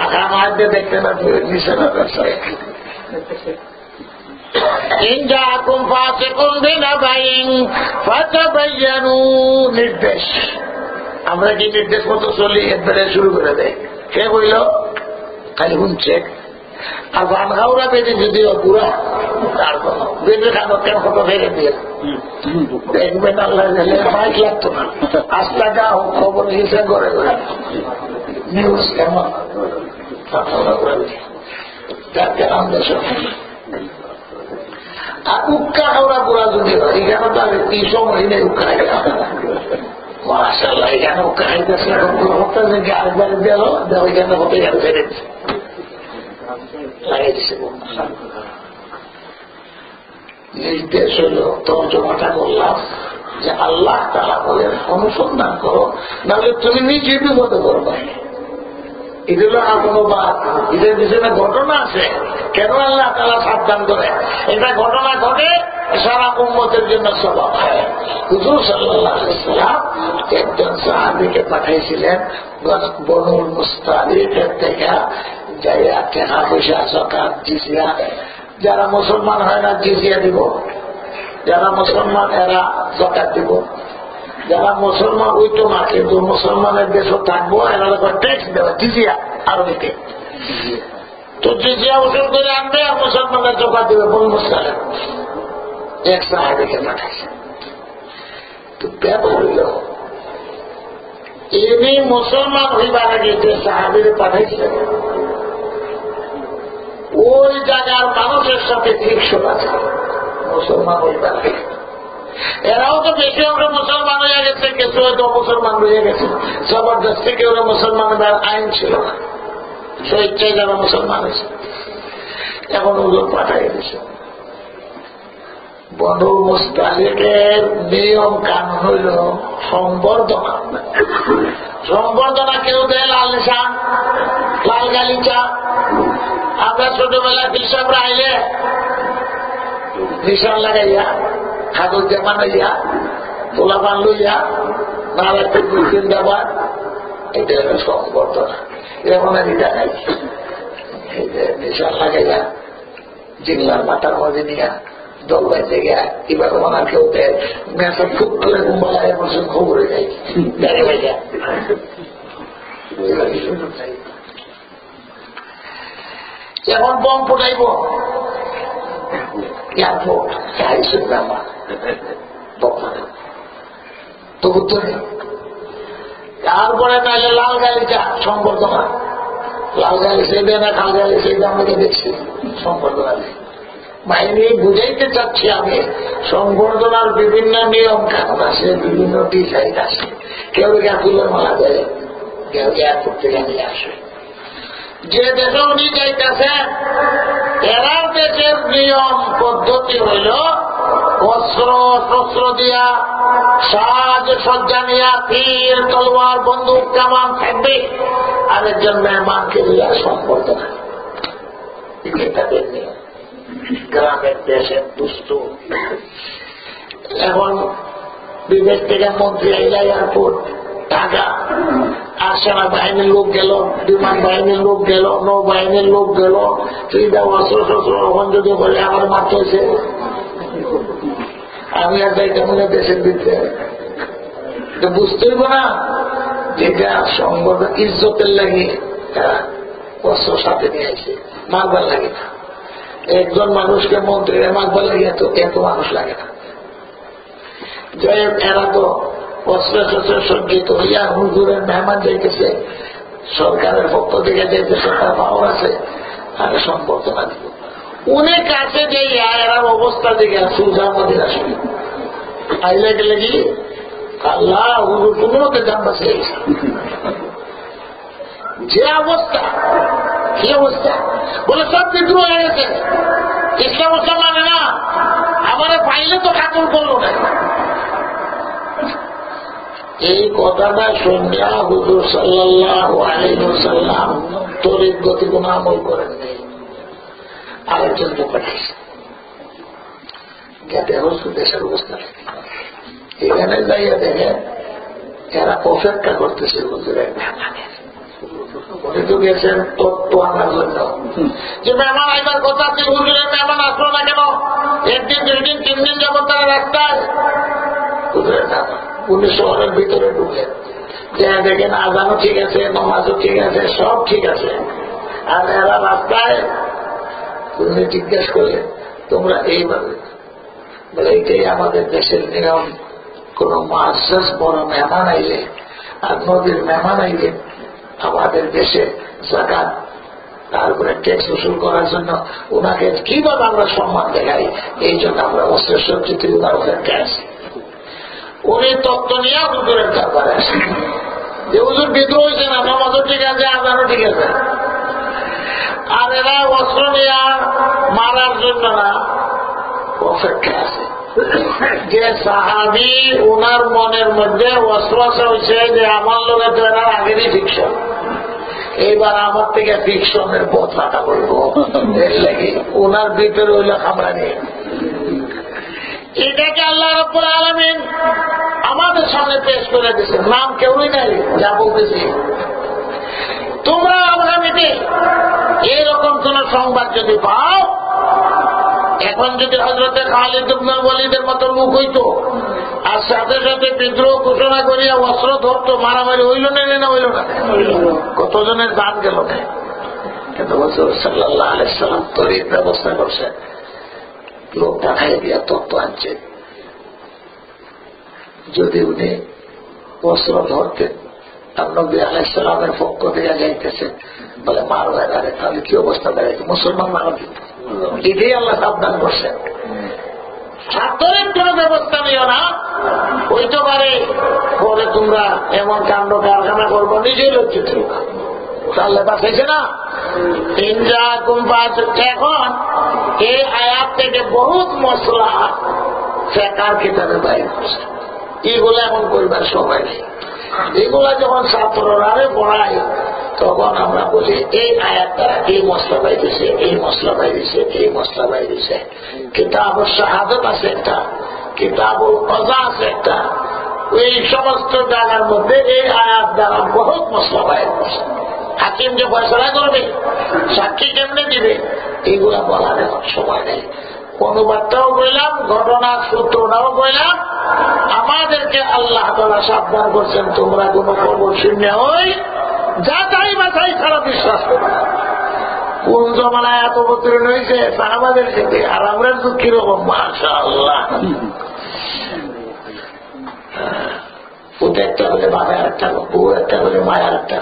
আখা মারতে দেখতে না নিচে না ব্যবসায় নির্দেশ, আমরা কি নির্দেশ মতো চলি একবারে শুরু করে দেয়। কে বলল খালি শুনছে আর গান খাওয়া পেটে যদিও পুরা তার বেঁধে খানো কেন কত ফেরে দিয়ে দেখবেন আল্লাহ মাইক লাগতো না, আস্তা গাও খবর হিসেবে করে নিউজ কেমন আর উক্কা খাওয়া পুরা যদি হয় এখানে তো আর এই সময় নেই উক্কা মাশাআল্লাহ, এখানে উক্কা খাইতেছে আরেকবার গেল ওইখানে হতে গেল ফেরে লাগাইছে। নির্দেশ হল তর্জমাটা করলাম যে আল্লাহ তাআলা বলেন অনুসন্ধান করো, নাহলে তুমি নিজে বিপদে করবে। এগুলো না কোনো বাদ, এদের পিছনে ঘটনা আছে কেন আল্লাহ তাআলা সাবধান করে। এটা ঘটনা ঘটে সারা উম্মতের জন্য সওয়াব হয়। হুজুর সাল্লাল্লাহু আলাইহি ওয়াসাল্লাম একজন সাহাবীকে পাঠাইছিলেন বনুল মুস্তালিকের থেকে যাইয়া টাকা পয়সা সরকার জিজিয়া যারা মুসলমান হয় না জিজিয়া দিব, যারা মুসলমান এরা যাকাত দিব, যারা মুসলমান ওইতো না কিন্তু মুসলমানের দেশও থাকবো এরা ট্যাক্স দেওয়া জিজিয়া আরবিতে। তো জিজিয়া উসুল করে আনবে আর মুসলমানের যাকাত দিবে। বল মুসলিম এক সাহাবীকে পাঠাইছে। তো ব্যাপার হইল ইনি মুসলমান হইবার আগে যে সাহাবীরে পাঠাইছে ওই জায়গার মানুষের সাথে ফ্রিকশন আছে মুসলমান হইবার আগে। এরাও তো বেশি অংশ মুসলমান হয়ে গেছে, কিছু হয়তো মুসলমান হয়ে গেছে। জবরদস্তি কেউ মুসলমান হবার আইন ছিল না, স্বেচ্ছায় যারা মুসলমান হয়েছে। এখন ওগুলো পাঠাই দিয়েছে। বনু মুস্তালিকের নিয়ম কানুন হইল সংবর্ধনা। সংবর্ধনা কেউ দেয় লাল চা, লাল গালিচা। আমরা ছোটবেলা কৃষকরা আইলে নিশান লাগাইয়া কাগজ জামা নাইয়া তোলা পান লইয়া নালা জিন্দাবাদ, এটা হলো সংবর্ধনা। এমন এটা নাই এই যে নিশান লাগাইয়া জিল্লার মাথার মধ্যে নিয়া দল বাইতে গিয়া এবার ওনার কেউ দেয় মেসা খুব করে গুম্বালায় এমন খবরে যাই গাড়ি বাইয়া এখন বম ফুটাইব এয়ারপোর্ট তবু তো নেই। তারপরে তাহলে লাল গালিচা সংবর্ধনা, লাল গালি সেই দেয় না, খাল গালি সেই আমাকে দেখছি সংবর্ধনা দেয়। বাহিনী বুঝাইতে চাচ্ছি আমি সংবর্ধনার বিভিন্ন নিয়ম কানুন আছে, বিভিন্ন ডিজাইন আছে। কেউ ফুলের মালা দেয়, কেউ এয়ারপোর্ট থেকে নিয়ে আসে। যে দেশে উনি যাইতেছেন এরার দেশের নিয়ম পদ্ধতি হইল অস্ত্র শস্ত্র দিয়া সাজ সজ্জা নিয়া তীর তলোয়ার বন্দুক কামান থাকবে, আরেকজন মেহমানকে দিয়া সম্বর্ধনা। তাদের নিয়ম গ্রামের দেশের দুষ্ট। এখন বিদেশ থেকে মন্ত্রী আইলা এয়ারপোর্ট ঢাকা, আর সেনা বাহিনীর লোক গেল, বিমান বাহিনীর লোক গেল, নৌবাহিনীর লোক গেল, সেইটা অস্ত্র শস্ত্র ওখান যদি বলে আমার মারতে হয়েছে আমি আর যাইতে মনে দেশের ভিতরে বুঝতে হইব না যেটা সংগঠন ইজ্জতের লাগে তারা অস্ত্র সাথে নিয়ে আসে, মারবার লাগে না। একজন মানুষকে মন্ত্রীরা মারবার লাগে এত মানুষ লাগে না। যাই হোক এরা তো অস্ত্র শস্ত্র সজ্জিত হইয়া হুজুরের মেহমান যাইতেছে, সরকারের পক্ষ থেকে যাইতেছে, তার পাওয়ার আছে, আর সম্বর্ধনা দিব। উনি কাছে যে এরার অবস্থা দিকে সুজা মধ্যে আসবে আইলে গেলে কি আল্লাহ হুজুর কোনোকে দাম বাঁচে যে অবস্থা, কি অবস্থা বলে সব বিদ্রোহ হয়ে গেছে, ইসলাম ইসলাম মানে না, আমার পাইলে তো ঠাকুর করলো না। এই কথাটা শুনিয়া হুজুর সাল্লাল্লাহু আলাইহি ওয়াসাল্লাম তরিক গতি কোন আমল করেননি, আরেকজনকে পাঠিয়েছে। দেখো দেশের অবস্থা এখানে যাইয়া দেখে এরা অপেক্ষা করতেছে হুজুরের মেহমানের। উনি তো গেছেন তত্ত্ব আনার জন্য যে মেহমান আইবার কথা আছে, হুজুরের মেহমান আসলো না কেন? একদিন দুই দিন তিন দিন যাবত তারা রাস্তায়। হুজুরের মেহমান উনি শহরের ভিতরে ঢুকলেন, দেখেন আজানও ঠিক আছে, নমাজও ঠিক আছে, সব ঠিক আছে, আর এরা রাস্তায়। উনি জিজ্ঞেস করলেন তোমরা এইভাবে বলে এইটাই আমাদের দেশের নিয়ম, কোন মুআজ্জাজ বড় মেহমান আইলে আর নদীর মেহমান আইলে আমাদের দেশে যাকাত তারপরে ট্যাক্স উসুল করার জন্য ওনাকে কিভাবে আমরা সম্মান দেখাই, এই জন্য আমরা অস্ত্র সজ্জিত ওনার ওখানে আছি। উনি তত্ত্ব নিয়ে হুজুরের দরবারে আসে যে হুজুর বিদ্রোহ হয়েছে না, নামাজও ঠিক আছে, আজানও ঠিক আছে, আর এরা অস্ত্র নিয়ে মারার জন্য না অপেক্ষা আছে। যে সাহাবী ওনার মনের মধ্যে অস্ত্র হয়েছে যে আমার লোকে তো এনার আগেরই ফিকশন, এইবার আমার থেকে ফিকশনের বদলাটা করবো, এর লাগে ওনার ভিতরে হইল খামড়ানি। এটাকে আল্লাহ রাব্বুল আলামিন আমাদের সামনে পেশ করে দিয়েছে, নাম কেউই নাই, যা বলতেছি। তোমরা আগামীতে এইরকম কোন সংবাদ যদি পাও এখন যদি হযরতে খালিদ ইবনে ওয়ালিদের মতো মুখ হইতো আর সাথে সাথে বিদ্রোহ ঘোষণা করিয়া অস্ত্র ধরতো, মারামারি হইল না হইল না, কতজনের জান গেল না। কিন্তু হুজুর সাল্লাল্লাহু আলাইহি ওয়াসাল্লাম তরির ব্যবস্থা করছে, লোক পাঠাই দিয়া তত্ত্ব আনছে। যদি উনি অস্ত্র ধরতেন আর নবী আলাইহিস সালামের পক্ষ দিয়ে যাইতেছে বলে মারবে, তাহলে কি অবস্থা দাঁড়াইছে, মুসলমান মারা দিত। এটাই আল্লাহ সাবধান করছেন, ছাত্রের কোন ব্যবস্থা নিও না, হইতে পারে পরে তোমরা এমন কাণ্ড কারখানা করবো, নিজেই লজ্জিত আল্লাহ বাঁচাইছে না। এখন এই আয়াত থেকে বহুত মশলা ফেকার কিতাবে বাইরে করছে, এগুলো এমন করবার সময় নেই। এগুলা যখন ছাত্ররা পড়ায় তখন আমরা বলি এই আয়াত দ্বারা এই মশলা বাইরেছে, এই মশলা বাইরেছে, এই মশলা বাইরেছে। কিতাবুল শাহাদাত আছে একটা, কিতাবুল কযা আছে একটা, এই সমস্ত জায়গার মধ্যে এই আয়াত দ্বারা বহুত মশলা বাইর করছে। হাকিম যে ফয়সালা করবে, সাক্ষী কেমনে দিবে, এইগুলা বলার এখন সময় নেই। অনুবাদটাও বললাম, ঘটনার সূত্রটাও বললাম। আমাদেরকে আল্লাহ তাআলা সাবধান করছেন, তোমরা কোন খবর শূন্য হই যা চাই বাছাই ছাড়া বিশ্বাস করো। কোন জমানায় এত অবতীর্ণ হয়েছে সাহাবাদের ক্ষেত্রে, আর আমরা তো কিরকম মাশাআল্লাহ। ওদের একটা বলে বাবার একটা, বউ একটা বলে মায়ের একটা,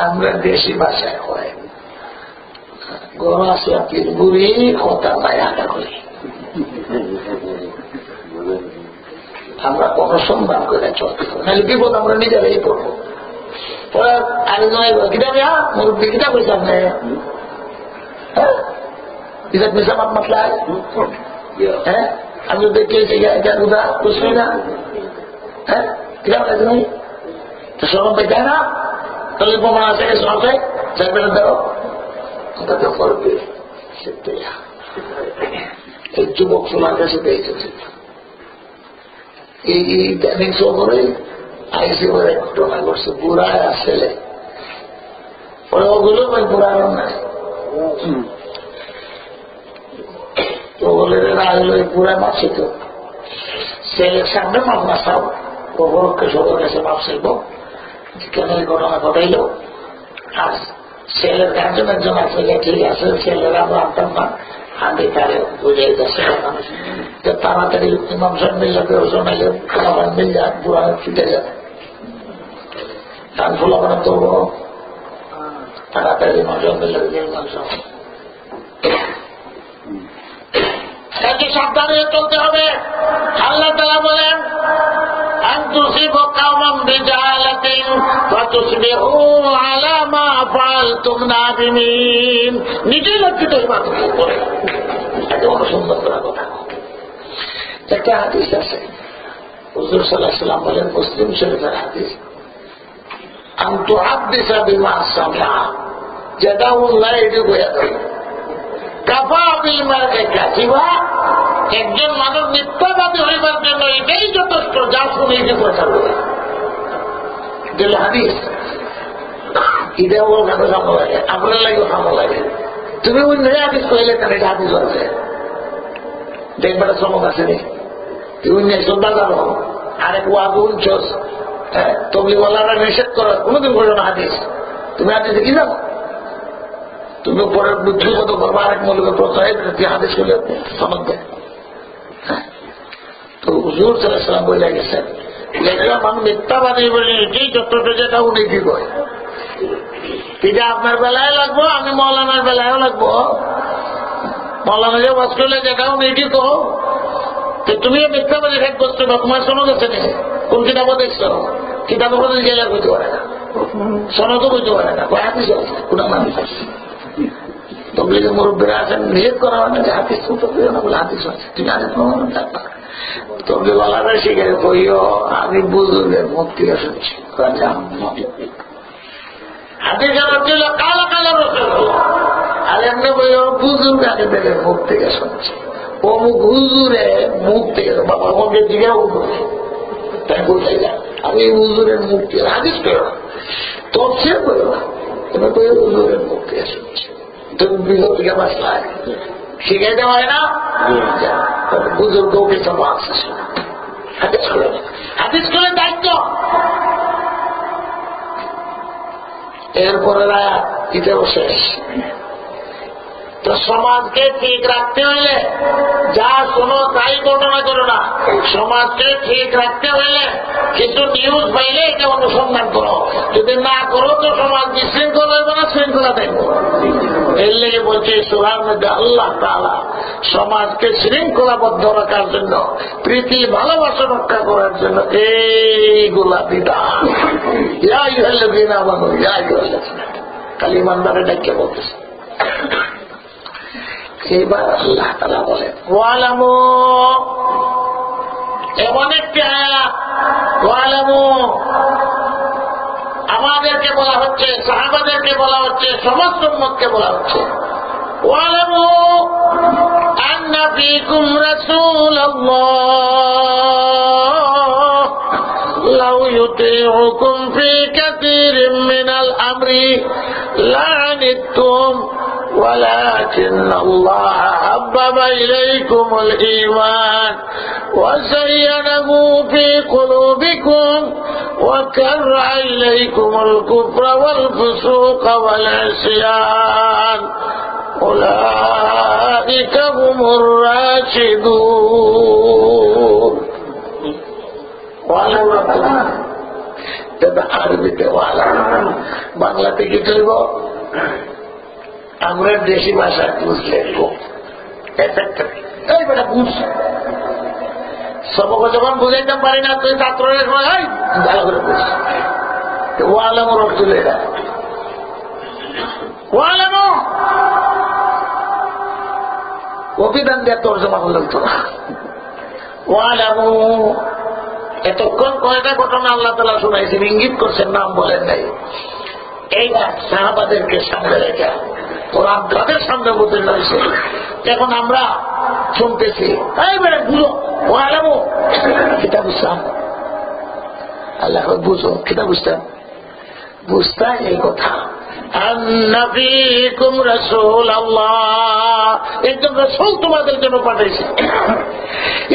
আমরা দেশি ভাষায় হয় গরু আসলে বুড়ি কথা মায়াটা করি, আমরা কোনো সম্মান করে চলতে হবে, নাহলে বিপদ আমরা নিজেরাই করবো। পরে আরেকজন কিটা মেয়া মুরব্বী কিটা কইছে আপনি, হ্যাঁ মিশা মাত মাতলায়, হ্যাঁ আমি দেখেছি উদা বুঝলি না, হ্যাঁ কিটা বলেছে নাই তো সরম পাই যায় না, তাহলে প্রমাণ আছে সরকার চাইবেন দেও করবে। এই যুবক সমাজ কাছে পেয়েছে এই ইদানিং সফরে আইসি বলে ঘটনা করছে, বুড়ায় আসলে ওরা ওগুলো বুড়ার নাই, ওগুলো বুড়ায় মাপ শিখ ছেলের সামনে মাপ না চাও, ওগুলোকে সবার কাছে মাপ শিখব কেন এই ঘটনা ঘটাইল। আর ছেলের গার্জেন একজন আছে, ঠিক আছে ছেলেরা আমরা আনতাম না, আগে তারে বুঝাই যাচ্ছে তাড়াতাড়ি ইমাম সাহেব মিল্লা কেউ শোনাইলে ফলাফল মিল যায়, বুড়া ফিটে যায়, কান ফলাফল করবো তাড়াতাড়ি ইমাম সাহেব মিল্লা ইমাম সাহেব সাবধানে চলতে হবে। আল্লাহ তাআলা বলেন নিজেই লজ্জিত সুন্দর করা কথা। একটা হাদিস আছে, হুজুর সাল্লাল্লাহু আলাইহি ওয়াসাল্লাম বলেন, মুসলিম শরীফের হাদিস, আনতু হাদিসা বিমা সামিআ জাদাউল্লাহ এটুকু কাফা বিল মারকে কাসিবা। একজন মানুষ মিথ্যাবাদী হইবার জন্য এটাই যথেষ্ট যা শুনে এটি প্রচার করে দিল হাদিস। এটা ওর কাছে সামনে লাগে, আপনার লাগে সামনে লাগে। তুমি অন্য হাদিস কইলে কেন এটা হাদিস আছে দেখবার শ্রমক আছে নি, তুই অন্য শ্রদ্ধা জানো আরেক ওয়াজ উনছস, তবলিওয়ালারা নিষেধ করো, কোনোদিন করো না হাদিস। তুমি হাদিস কি জানো, তুমি পরের বুদ্ধিগত করবো আরেক মৌলিক প্রচারিত হাদিস করলে সনদ দেয়। তো হুজুর সাল্লাল্লাহু আলাইহি ওয়াসাল্লাম বলে গেছেন, মানুষ মিথ্যাবাদী বলে এটাই যতটা যেটা উনি কি কয়, এটা আপনার বেলায় লাগবো, আমি মৌলানার বেলায়ও লাগবো। মৌলানা যে বাস করলে যেটা উনি এটি কো, তুমিও মিথ্যাবাদী ঠেক করছো না, তোমার শোনো গেছে না, কোন কিতাবও দেখছো, কিতাবও কোনো জেলা করতে পারে না, সনদও করতে পারে না, হাদিস আছে কোন মানুষ আছে। তবলিগে মুরব্বীরা আছেন, নিষেধ করা হয় না যে হাদিস তো না বলে হাদিস আছে, তুমি আগে থাকবা। তবলিওয়ালারা শিখে কইও আমি বুজুর্গের মুখ থেকে শুনছি, হাদিসের অর্থ হল কালা কালা রসুল, আর এমনি বইও বুজুর্গ আগে থেকে মুখ থেকে শুনছি, অমুক হুজুরে মুখ থেকে, বাবা আমাকে জিজ্ঞাসা করবে তাই বলতে যায় আমি হুজুরের মুখ থেকে হাদিস পেও তফসির করো না, তুমি কই হুজুরের মুখ থেকে শুনছি। তুমি বিপদ থেকে বাঁচলায় শিখাই দেওয়া হয় না। বুজুর্গ কিছু আছে হাদিস করে দায়িত্ব। এরপরে এটাও শেষ। তো সমাজকে ঠিক রাখতে হইলে যা শোনো তাই ঘটনা করো না। সমাজকে ঠিক রাখতে হইলে কিছু নিউজ পাইলে এটা অনুসন্ধান করো। যদি না করো তো সমাজ বিশৃঙ্খল হইবে না, শৃঙ্খলা থাকবে। এর লেগে বলছে সূরার মধ্যে আল্লাহ তাআলা সমাজকে শৃঙ্খলাবদ্ধ রাখার জন্য, প্রীতি ভালোবাসা রক্ষা করার জন্য এইগুলা বিধান। ইয়া আইয়ুহাল্লাযীনা আমানু ইয়া আইয়ুহাল্লাযীনা, খালি ইমানদারে ডাকে বলতেছে। এইবার আল্লাহ তাআলা বলেন ওয়ালামু, এমন একটি আয়াত ওয়ালামু আমাদেরকে বলা হচ্ছে, সাহাবাদেরকে বলা হচ্ছে, সমস্ত উম্মতকে বলা হচ্ছে ওয়ালামু আন্না ফীকুম রাসূলাল্লাহ লাউ ইউতিউকুম ফী কাসীরিন মিনাল আমরি লা'আনিতুম ولكن الله حبب إليكم الإيمان وزينه في قلوبكم وكره إليكم الكفر والفسوق والعصيان أولئك هم الراشدون. আরবিতে ওয়ালা, বাংলাতে কি চলব? আমরা দেশি ভাষা বুঝলে বেটা বুঝ সবকে যখন বুঝাইতে পারি না, তুই ছাত্রের সময় ভালো করে বুঝ। ওয়ালামুর অর্থ এটা ওয়ালামু অভিধান দিয়ে তর্জমা করলাম তো। ওয়ালামু এতক্ষণ কয়টা ঘটনা আল্লাহ তাআলা শুনাইছেন, ইঙ্গিত করছেন, নাম বলেন নাই। এইটা সাহাবাদেরকে সামনে রেখে ওরা তাদের সামনে অবতীর্ণ হয়েছে। এখন আমরা শুনতেছি বুঝো ওয়ালামু, কিতা বুঝতাম? আল্লাহ বুঝো কিতা বুঝতাম? বুঝতাম এই কথা আন্না ফীকুম রাসূলাল্লাহ, একজন রাসূল তোমাদের জন্য পাঠাইছে।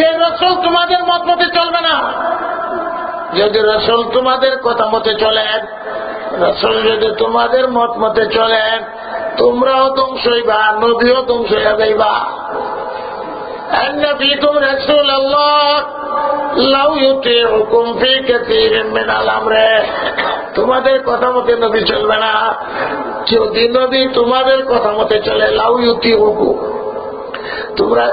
এই রাসূল তোমাদের মত মতে চলবে না। যদি রাসূল তোমাদের কথা মতে চলেন, রাসূল যদি তোমাদের মত মতে চলেন, তোমরাও ধ্বংস হইবা, নবীও ধ্বংস হইয়া যাইবা। আন্না ফীকুম রাসূলাল্লাহ লাউ ইউতিউকুম ফী কাসীরিন মিনাল আমরি, তোমাদের কথা মতে নবী চলবে না। যদি নবী তোমাদের কথা মতে চলে, লাউ ইউতিউকুম, তোমরা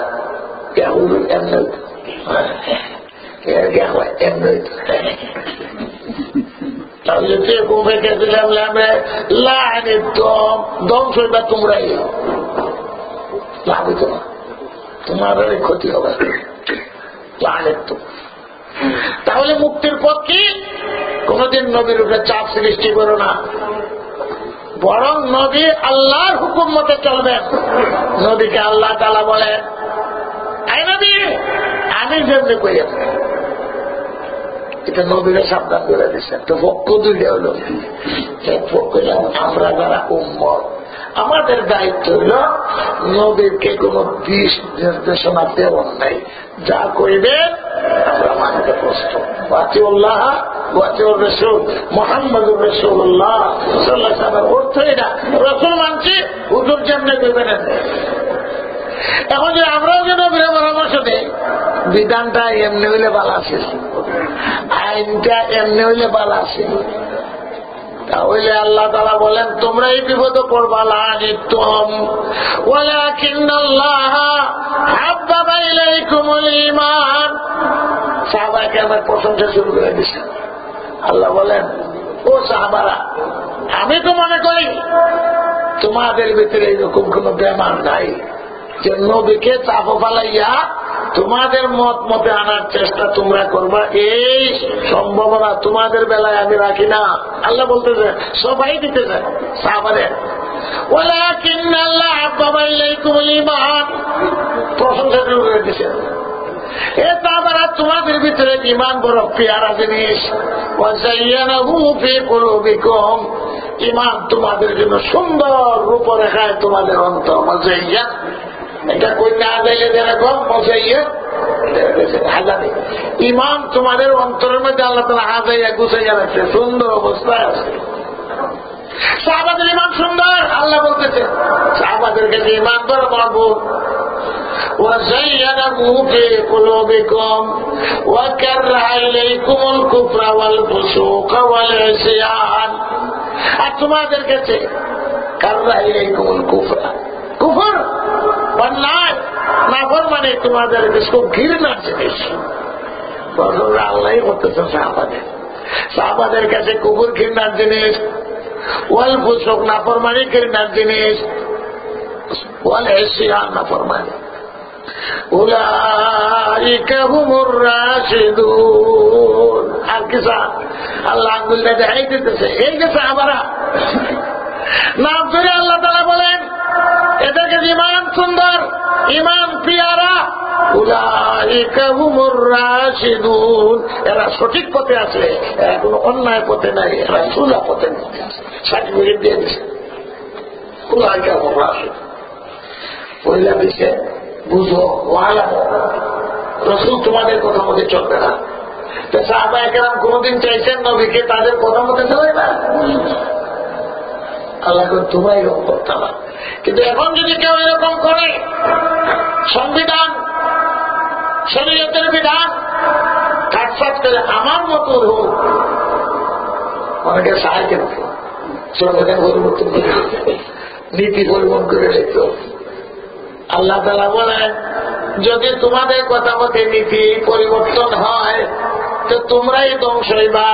ধ্বংস হইবা, তোমরাই লাভ হইত না, তোমার ক্ষতি হবে। তাহলে মুক্তির পথ কি? কোনদিন নবীর উপরে চাপ সৃষ্টি করো না, বরং নবী আল্লাহর হুকুম মতে চলবেন। নবীকে আল্লাহ তাআলা বলেন আয় নবী আমি যেমনি কই, এটা নবীরা সাবধান করে দিচ্ছেন। তো পক্ষ দুইটা হল, এক পক্ষ আমরা যারা উম্মত, আমাদের দায়িত্ব হইল নবীকে কোন দিশ নির্দেশনা দেওয়ার নাই, যা কইবে আমরা মানতে প্রস্তুত। ওয়াতিউল্লাহ ওয়াতিউর রাসূল মুহাম্মদুর রাসূলুল্লাহ সাল্লাল্লাহু আলাইহি ওয়াসাল্লাম অর্থ এটা, রাসূল মানছি, হুজুর যেমনি কইবেন। এখন যে আমরাও যে নবীর পরামর্শ দেই, বিধানটা এমনি হইলে ভালো আছে, আইনটা এমনি হইলে ভালো আছে, তাহলে আল্লাহ তাআলা বলেন তোমরা এই বিপদে পড়বা। লা'আনিতুম ওয়ালাকিন্নাল্লাহ হাব্বাবা ইলাইকুমুল ঈমান। সাহাবাকে আমার প্রশংসা শুরু করে দিয়েছে। আল্লাহ বলেন ও সাহাবারা, আমি তো মনে করি তোমাদের ভিতরে এরকম কোন বেমান নাই যে নবীকে চাপ ফালাইয়া তোমাদের মত মতে আনার চেষ্টা তোমরা করবা, এই সম্ভাবনা তোমাদের বেলায় আমি রাখি না। আল্লাহ বলতেছে সবাই দিতেছে সাহাবাদের। ওয়ালাকিন্নাল্লাহ হাব্বাবা ইলাইকুমুল ঈমান, প্রশংসা শুরু করে দিয়েছে। এ সাহাবারা তোমাদের ভিতরে ঈমান বড় পেয়ারা জিনিস। ওয়াযায়্যানাহু ফী কুলুবিকুম, ইমান তোমাদের জন্য সুন্দর রূপরেখায় তোমাদের অন্তর মজাইয়া, এটা কই না যাইলে যেরকম মজাইয়া হাজারে ইমান তোমাদের অন্তরের মধ্যে আল্লাহ তাআলা হাজাইয়া গুছাইয়া রাখছে, সুন্দর অবস্থায় আছে। সাহাবাদের ইমান সুন্দর, আল্লাহ বলতেছে সাহাবাদের কাছে ইমান বড় মজবুত। وزينه في قلوبكم وكره إليكم الكفر والفسوق والعصيان। আর তোমাদের কাছে কাররা ইলাইকুমুল কুফরা, কুফর অন্যায় নাফরমানি তোমাদের কাছে খুব ঘৃণার জিনিস। আল্লাহই বলতেছেন সাহাবাদের কাছে কুফর ঘৃণার জিনিস, ওয়াল ফুসুক নাফরমানি ঘৃণার জিনিস, ওয়াল ইসিয়ান নাফরমানি। উলাইকা হুমুর রাশিদুন। আর কিসা আল্লাহ আঙ্গুলটা দেখাই দিতেছে, এই যে সাহাবারা নাম ধরে আল্লাহ তাআলা বলেন এদেরকে ইমান সুন্দর, ইমান পিয়ারা। উলাইকা হুমুর রাশিদুন, এরা সঠিক পথে আছে, এরা কোনো অন্যায় পথে নাই, এরা সোজা পথে আছে। সার্টিফিকেট দিয়ে দিচ্ছে উলাইকা হুমুর রাশিদুন। পয়লা দিচ্ছে বুঝো ওয়ালা রসুল তোমাদের কথা মতে চলবে না। তো সাহাবায়ে কেরাম কোনদিন চাইছেন নবীকে তাদের কথা মতে চলে না? আল্লাহ তোমরা এরকম করতাম না। কিন্তু এখন যদি কেউ এরকম করে, সংবিধান শরীয়তের বিধান কাটছাট করে আমার মতো হোক, অনেকে সাহায্য করত, সংবিধান পরিবর্তন করে নীতি পরিবর্তন করে রেখত। আল্লাহ তাআলা বলেন যদি তোমাদের কথা মতে নীতি পরিবর্তন হয় তো তোমরাই ধ্বংস হইবা,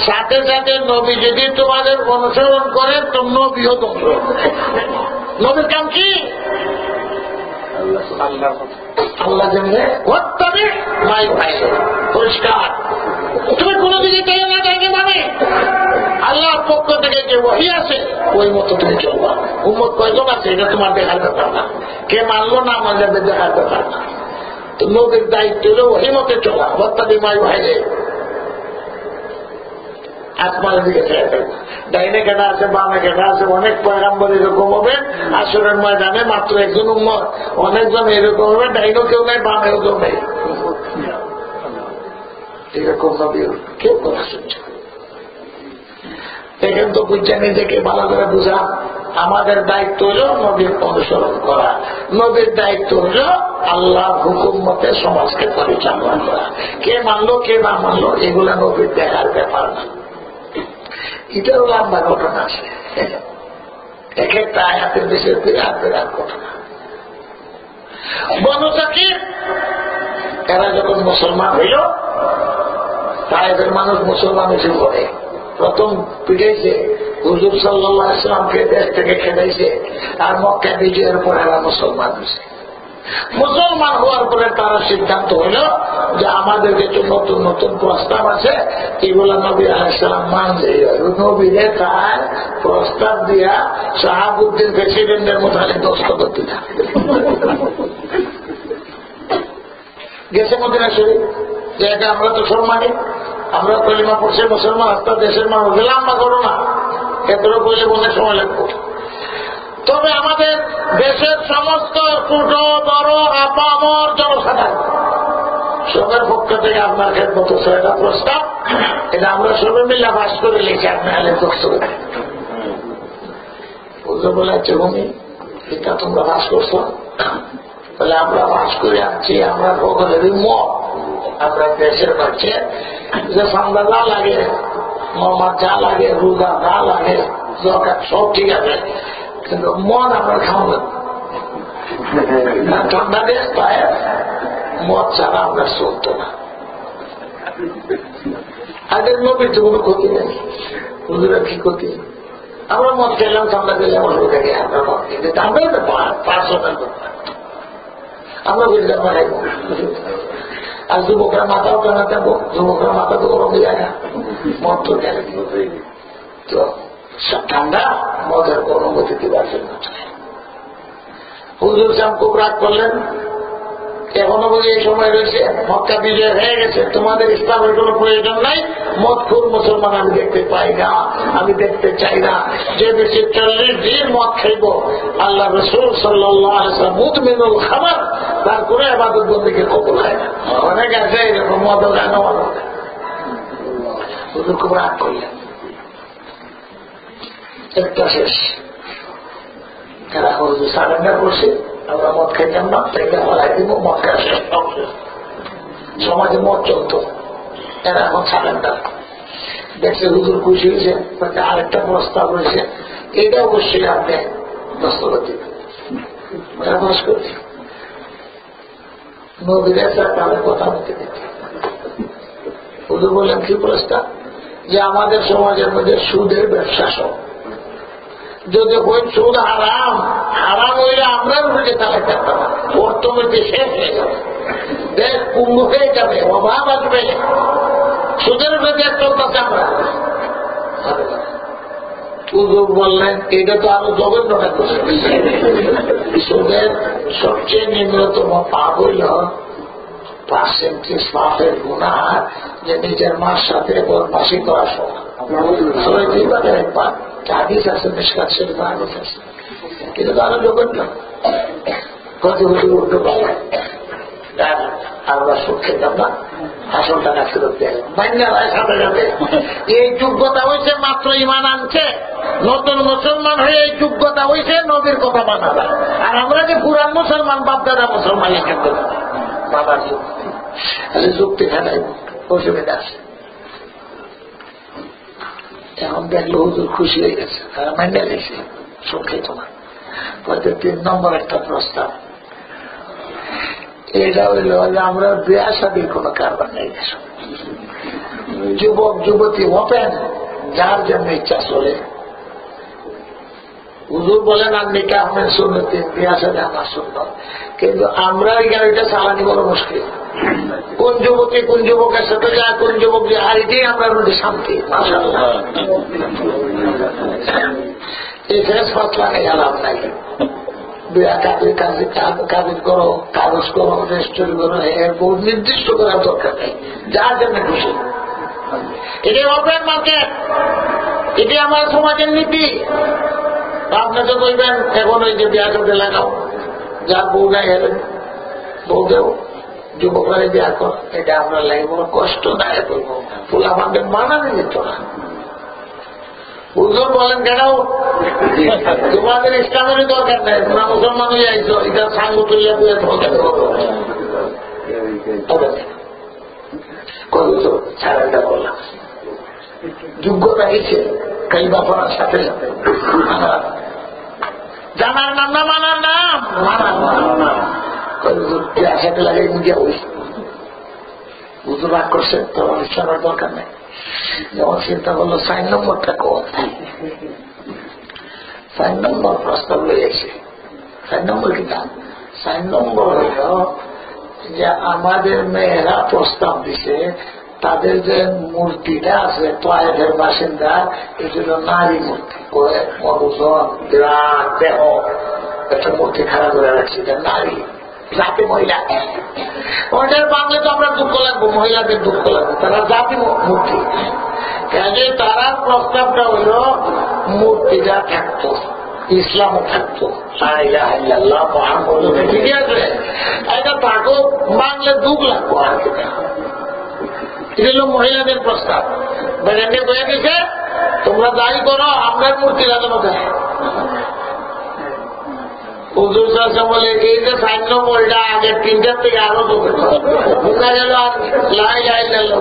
সাথে সাথে নবী যদি তোমাদের অনুসরণ করে তো নবীও ধ্বংস। নবীর কাম কি? আল্লাহ জানে পরিষ্কার। তুমি কোনদিকে চাই না চাইতে মানে আল্লাহর পক্ষ থেকে যে ওহী আছে ওই মতো তুমি চলবা। উম্মত কয়জন আছে এটা তোমার দেখার ব্যাপার না, কে মানলো না মানলে দেখার ব্যাপার না। তো নবীর দায়িত্ব হলো ওহী মতে চলা। বত্তাদি মাই ভাইরে আসমানের দিকে ছেড়ে দেবে, ডাইনে কেনা আছে বামে কেনা আছে। অনেক পয়গাম্বর এরকম হবে, আসরের ময়দানে মাত্র একজন উম্মত, অনেকজন এরকম হবে, ডাইনও কেউ নাই বামেও কেউ নেই, এরকম নবী কেউ কথা শুনছে। এখন তো বুঝছে নিজেকে ভালো করে বুঝা। আমাদের দায়িত্ব হল নবীর অনুসরণ করা, নবীর দায়িত্ব হল আল্লাহর হুকুম মতে সমাজকে পরিচালনা করা। কে মানলো কে না মানলো এগুলা নবীর দেখার ব্যাপার না। এটাও লম্বা ঘটনা আছে, এক একটা আয়াতের দেশের বিরাট বিরাট ঘটনা। বনু সাকিব এরা যখন মুসলমান হইল, তাইফের মানুষ মুসলমান এসে পড়ে, প্রথম পিটাইছে হুজুর সাল্লাল্লাহু আলাইহি ওয়াসাল্লামকে দেশ থেকে খেদাইছে, আর মক্কা বিজয়ের পর এরা মুসলমান হয়েছে। মুসলমান হওয়ার পরে তারা সিদ্ধান্ত হইল যে আমাদের কিছু নতুন নতুন প্রস্তাব আছে, এগুলা নবী আলাইহিস সালাম মানছে। নবীরে তার প্রস্তাব দিয়া শাহাবুদ্দিন প্রেসিডেন্টের মোতাবেক দস্তখত দিলা গেছে মদিনা শরীফ। যে আমরা তো সম্মানী, আমরা কলিমা পড়ছে মুসলমান, আপনার দেশের মানুষ গেলাম না করো না, এতটা বলে অনেক সময় লাগবে। তবে আমাদের দেশের সমস্ত ছোট বড় আপামর জনসাধারণ সবের পক্ষ থেকে আপনার খেদমত একটা প্রস্তাব, এটা আমরা সবে মিলে বাস করে লিখে আপনি আলে দোষ করে বুঝতে বলেছে ভূমি এটা তোমরা বাস করছো, তাহলে আমরা বাস করে আসছি। আমরা সকলেরই মত, আমরা দেশের কাছে যে সান্দা যা লাগে, মামা যা লাগে, রোজা যা লাগে, জকাত সব ঠিক আছে, কিন্তু মদ আমরা খাওয়া না। ঠান্ডা দেশ পায় মদ ছাড়া আমরা চলতো না। আগের নবীর তো কোনো ক্ষতি নেই, হুজুরের কি ক্ষতি? আমরা মদ খেলাম, ঠান্ডা খেলে আমার হয়ে থাকে, আমরা মদ খেলে ঠান্ডার ব্যাপার, পার্সোনাল ব্যাপার, আমরা বুঝলাম মারাইব। আর যুবকরা মাথাও কেনা যাবো, যুবকরা মাথা তো গরম যায় না, মদ তো কেন তো ঠান্ডা মদের অনুমতি দেওয়ার জন্য হুজুর সাহেব খুব রাগ করলেন। এখনো বুঝি এই সময় রয়েছে, মক্কা বিজয় হয়ে গেছে, তোমাদের ইসলামের কোন প্রয়োজন নাই, মদখোর মুসলমান আমি দেখতে পাই না, আমি দেখতে চাই না। যে বেশি 40 দিন মদ খাইব, আল্লাহ রসুল সাল্লাল্লাহু আলাইহি ওয়াসাল্লাম মুতমিনুল খাবার, তার করে ইবাদত বন্দেগী কবুল হয় না। অনেক আছে এরকম মদ গান খুব রাগ করলেন। একটা শেষ এরা হুজুর সারেন্ডার করছে, আমরা মদ খাইতাম না, তাইকে ফলাই দিব, মদ খাওয়া শেষ। সমাজে মদ চলত, এরা এখন সারেন্ডার দেখছে। হুজুর খুশি হয়েছে, আরেকটা প্রস্তাব রয়েছে, এটা অবশ্যই আপনি দস্তখত দিবেন। বাস করছি নবীর তাদের কথা মতে দিতে। হুজুর বললেন কি প্রস্তাব? যে আমাদের সমাজের মধ্যে সুদের ব্যবসা সব, যদি ওই সুদ হারাম, হারাম হইলে আমরা উঠে তাহলে থাকতাম, অর্থনীতি শেষ হয়ে যাবে, দেশ কুম্ভ হয়ে যাবে, অভাব আসবে, সুদের উপরে চলতেছে আমরা। হুজুর বললেন এটা তো আরো জঘন্যটা করছে। সুদের সবচেয়ে নিম্নতম পাপ হইল পার্সেন্টেজ পাপের গুনাহ, যে নিজের মার সাথে বদমাশি করা সমান। একবার হাদিস আছে, মিশকাত শরীফে হাদিস আছে, এটা তো আরো জঘন্য। কত হুজুর উল্টো পাল্লা, আমরা সুখ খেতাম না, আসল টাকা ফেরত দেয় সাথে সাথে। এই যোগ্যতা হয়েছে মাত্র ইমান আনছে, নতুন মুসলমান হয়ে এই যোগ্যতা হয়েছে নবীর কথা মানা যায়। আর আমরা যে পুরান মুসলমান, বাপদাদা মুসলমান, বাবার যুক্তি খেলায় অসুবিধা আছে। এখন দেখলো হুজুর খুশি হয়ে গেছে, তারা মাইন্ডে গেছে, সুখ খেত না। 3 নম্বর একটা প্রস্তাব, এটা হইল আমরা বিয়া শাদীর কোন কারবার নেই। যুবক যুবতী ওপেন, যার জন্য ইচ্ছা চলে। হুজুর বলেন আর নিকাহ আহমেদ সুন্নতি, বিয়া শাদী আমার সুন্নত, কিন্তু আমরা এই গাড়িটা চালানি বড় মুশকিল। কোন যুবতী কোন যুবকের সাথে যায়, কোন যুবক যায়, আর এটাই আমরা মধ্যে শান্তি। মাশাআল্লাহ, এই ফেস ফাঁস লাগাই আলাপ নাই। কাগজ করো, কাগজ করো, রেজিস্ট্রি করো, এর বহুত নির্দিষ্ট করার দরকার নেই, যার জন্য খুশি। এটাই ওপেন মার্কেট, এটাই আমার সমাজের নীতি। আপনি তো বলবেন এখন ওই যে বিয়া করতে লাগাও, যার বউ নাই হেলেন বউ দেও, যুবকরা বিয়া কর, এটা আমরা লাগে বড় কষ্ট দেয় করবো, ফুলা আমাদের মানানি যেত না। হুজুর বলেন কেন তোমাদের ইসলামেরই দরকার নেই, তোমরা মুসলমান হয়ে যাইছো, এটা সাঙ্গ তুলিয়া দিয়ে ধোকা দেবো। ছাড়াটা বললাম যোগ্যতা হয়েছে, কাই বাপার সাথে সাথে জানার নাম না মানার নাম, সাথে লাগাই গিয়া ওই হুজুর রাগ করছে, তোমার ইসলামের দরকার নেই। যেমন চিন্তা করলো 4 নম্বরটা কোথায়, 4 নম্বর প্রস্তাব রয়েছে। 4 নম্বর কি না, 4 নম্বর হইল যে আমাদের মেয়েরা প্রস্তাব দিছে, তাদের যে মূর্তিটা আছে তোয়াইফের বাসিন্দা, এটা হল নারী মূর্তি, মধুসন বিরাট দেহ, একটা মূর্তি খারাপ করে রাখছি, এটা নারী, জাতি মহিলা। ওটার বাংলা তো আমরা দুঃখ লাগবো, মহিলাদের দুঃখ লাগবে, তারা জাতি মূর্তি। কাজে তারা প্রস্তাবটা হইল মূর্তিটা থাকতো, ইসলামও থাকতো, ঠিক আছে, এটা থাকো, বাংলা দুঃখ লাগবো আর কি। এটা হল মহিলাদের প্রস্তাব। বেড়ে বয়ে গেছে, তোমরা যাই করো, আপনার মূর্তি লাগানো দেয়। হুজুর সাহেব বলে এই যে 4 নম্বরটা আগের 3টার থেকে আরো বোঝা গেল। আর লাই লাই লাল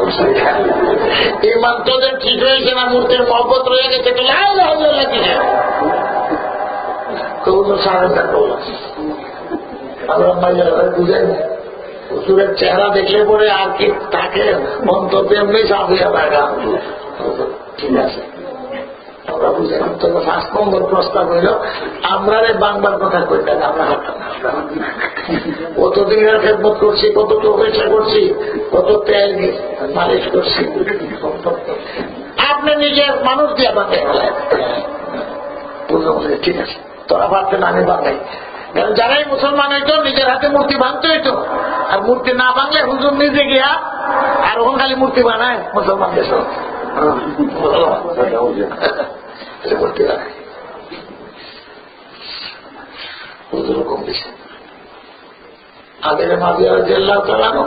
এই মাত্রদের ঠিক হয়েছে না, মূর্তির মহব্বত রয়ে গেছে, তো লাই লাই লাগছে। হুজুর সারেন্ডার করলাম, আমরা বুঝাই না। হুজুরের চেহারা দেখলে পরে আর কি তাকে অন্তত এমনি সাজিয়া থাকা, ঠিক আছে আমরা বুঝে। তবে 5 নম্বর প্রস্তাব হইল আমরা বাংলার কথা কইতে, আমরা হাঁটাম, কতদিনের খেদমত করছি, কত চিকিৎসা করছি, কত তেল মালিশ করছি, আপনি নিজের মানুষ দিয়ে বাঁধে ফেলেন। ঠিক আছে, তোরা ভাবছেন আমি বাঁধাই, যারাই মুসলমান হইতো নিজের হাতে মূর্তি ভাঙতে হইতো, আর মূর্তি না বাংলে হুজুর নিজে গিয়া আর ওখান খালি মূর্তি বানায় মুসলমান দেশ মূর্তি বানায় হুজুর কম দিছে। আগের মাঝে জেল্লাও চালানো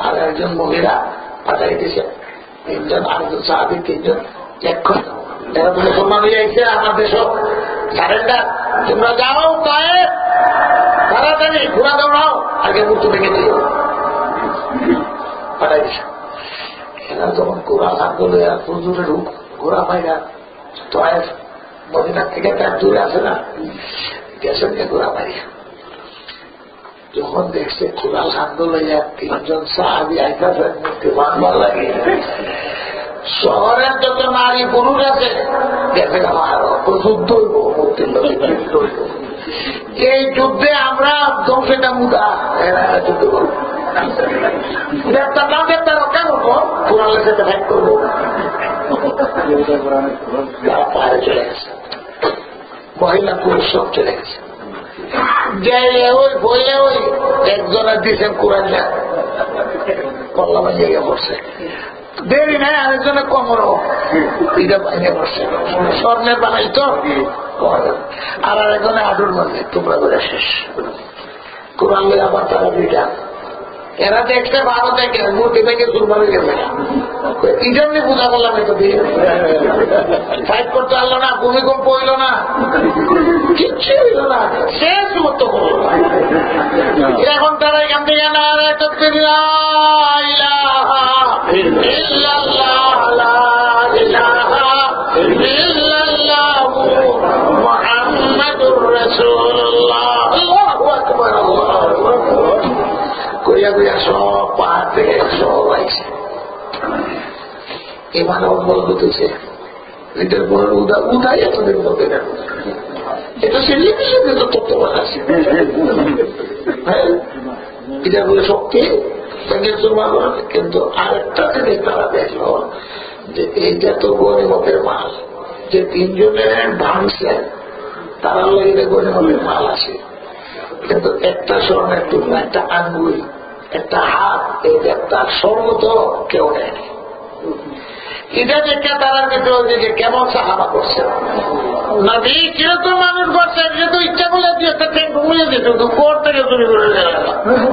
আর একজন মহিলা পাঠাই দিছে, তিনজন আরেকজন সাহাবি, তিনজন এখন এরা তো মুসলমান হয়ে যাইছে আমাদের সব সারেন্ডার, তোমরা যাও পায়ে তাড়াতাড়ি ঘোরা দৌড়াও, আগে মূর্তি ভেঙে দিও পাঠাই দিছে। এরা যখন কোরআন আন্দোলন হুজুরের ঘোরা পাইরা তো মদিনার থেকে তার দূরে আসে না, গেছেন ঘোরা পাইয়া যখন দেখছে কোরআন আন্দোলন তিনজন সাহাবি আইতাছেন মূর্তি বানবার লাগে, শহরের যত নারী পুরুষ আছে দেখে আমার যুদ্ধ হইব মূর্তির লোক। এই যুদ্ধে আমরা দশটা মুদা যুদ্ধ করব, দেবতা রক্ষা করবো, কোরআনের সাথে ভাগ করবো। পাহাড়ে চলে গেছে, মহিলা পুরুষ সব চলে গেছে। যে ওই বইলে ওই একজনের দিচ্ছেন কোরআন কল্লা বাজিয়ে গিয়ে পড়ছে, দেরি নাই আরেকজনের কমরও এটা বাইরে পড়ছে, স্বর্ণের বানাই তো, আর আরেকজনে আডুর মাঝে তোমরা করে শেষ কোরআন লই আবার তারা দুইটা। এরা দেখছে ভালো থেকে মূর্তি থেকে দুর্ভাবে গেছে, এই জন্যই পূজা করলাম এত দিয়ে ফাইট করতে পারলো না, ভূমিকম্প হইল না, কিচ্ছু হইল না, শেষ মত করল না। এখন তারা এখান থেকে না মুহাম্মাদুর রাসূলুল্লাহ আল্লাহু আকবার আল্লাহু আকবার কইয়া কইয়া সব পাহাড় থেকে সব আইছে। এবার অবলম্বন হয়েছে এটার পরে উদাই এতদিন মধ্যে না, এটা সিলিভিশনে তো তত্ত্ববাদ আছে, এটা বলে শক্তি কিন্তু আরেকটা জিনিস তারা দেখলো যে এইটা তো গরিমতের মাল, যে তিনজনের ভাঙছেন তারা এটা গরিমতের মাল আছে, কিন্তু একটা স্বর্ণের তুলনা, একটা আঙ্গুল, একটা হাত, এই একটা স্বর্ণ তো কেউ নেয়। এটা দেখে তারা ভিতরে কেমন সাহাবা করছে, নবী কিরকম মানুষ করছে, যেহেতু ইচ্ছা করলে তুই একটা ট্রেন ঘুমিয়ে দিত, কোর্ট থেকে চুরি করে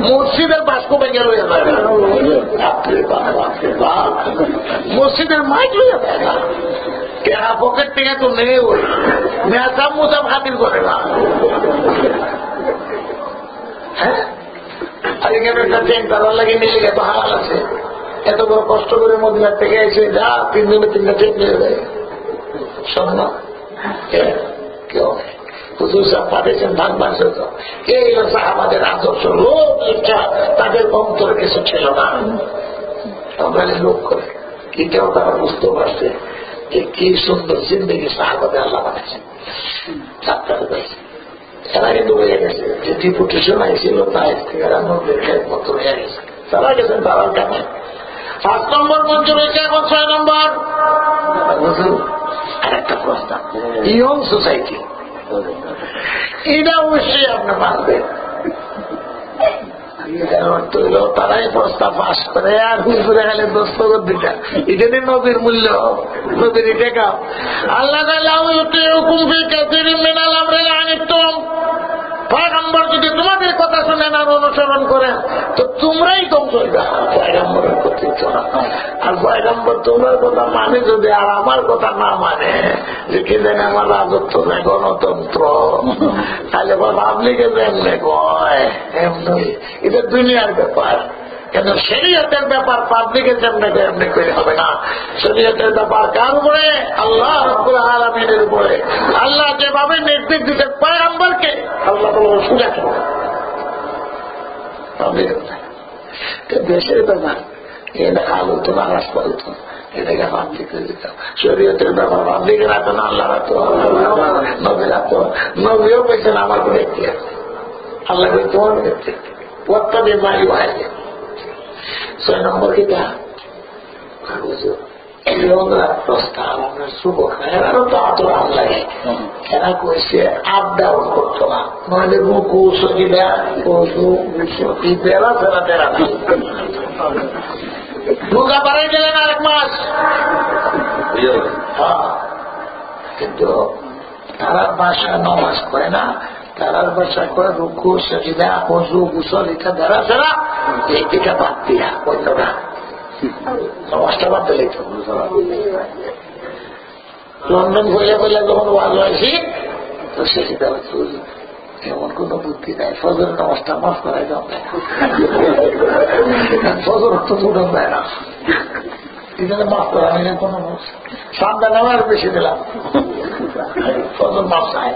মসজিদের বাস্ক ভেঙে লইয়া যায় না, মসজিদের মাইক লইয়া যায় না, কেনা পকেট থেকে তো নেই, ওই মেয়াসাম মুসাম খাতির করে না। হ্যাঁ, আর এখানে একটা ট্রেন করার লাগে নিলে এত হালাল আছে, এত বড় কষ্ট করে মদিনার থেকে এসে যা তিনজনে তিনটা ট্রেন নিয়ে যায় স্বর্ণ কেউ নেই। হুজুর সাহেব পাঠিয়েছেন ধান বাঁচে তো এই হচ্ছে আমাদের আদর্শ, লোক ইচ্ছা তাদের অন্তরে কিছু ছিল না, আমরা লোক করে এটাও তারা বুঝতে পারছে যে কি সুন্দর জিন্দগি সাহাবাদে আল্লাহ বানাইছে। ডাক্তার পাইছে এরা কিন্তু হয়ে গেছে, যে ডিপুটেশন আইছিল তাই এরা নদীর খেয়ে মতো হয়ে গেছে, তারা গেছেন তারা কেন 5 নম্বর মঞ্জুর হয়েছে, এখন 6 নম্বর। আর একটা প্রস্তাব, ইয়ং সোসাইটি, এটা অবশ্যই আপনি মানবেন। অর্থ হইল তারাই প্রস্তাব পাস করে আর হুজুরে গেলে দস্তখত দিটা, এটা নিয়ে নদীর মূল্য, নদীর টাকা। আল্লাহ পয়গম্বর যদি তোমাদের কথা শুনেন আর অনুসরণ করেন তো তোমরাই ধ্বংস হইবে, পয়গম্বরের কর্তৃত্ব না। আর পয়গম্বর তোমার কথা মানে যদি আর আমার কথা না মানে, যে কি জানে আমার রাজত্ব নেই, গণতন্ত্র, তাহলে পাবলিকে এমনি কয় এমনি, এটা দুনিয়ার ব্যাপার। কিন্তু শরীয়তের ব্যাপার পাবলিকের সামনে এমনি করে হবে না। শরীয়তের ব্যাপার কার উপরে? আল্লাহ রাব্বুল আলামিনের উপরে। আল্লাহ যেভাবে নির্দেশ দিতে পয়গম্বরকে, আল্লাহ বলবো সুজা করো। দেশের ব্যাপার এটা আলোচনা রাস্তা হতো, এটাকে পাবলিকে দিতাম। শরীয়তের ব্যাপার পাবলিকে রাখতো না, আল্লাহ রাখতো, নবী রাখতো। নবীও পেয়েছেন আমার দেখতে, আল্লাহ তোমার দেখতে প্রত্যেক মারি হয়। 6 নম্বর কিটা প্রস্তাব আমরা যুবক এরারও তো আতরাম লাগে, এরা কইছে আপ ডাউন করতো না, নইলে রুকু সজিদা বেলা ফেরা তেরা ঢুকা পারে গেলেন আরেক মাস। কিন্তু তারার বাসায় নামাজ করে না, তারার বাসায় করে রুকু সজিদা অজু গুসল এটা বেড়া ফেরা এটা বাদ দিয়া বলল না, নামাজটা বাদ দিলে তো। লন্ডন বলে বলে যখন ওয়াজ হয়েছি তো সেটা এমন কোন বুদ্ধি নাই, ফজর নামাজটা মাফ করাই দাও না, ফজর তো উঠন দেয় না, এখানে মাফ করা হয় না কোনো সামনে নেওয়ার বেশি দিলাম, ফজর মাফ নাই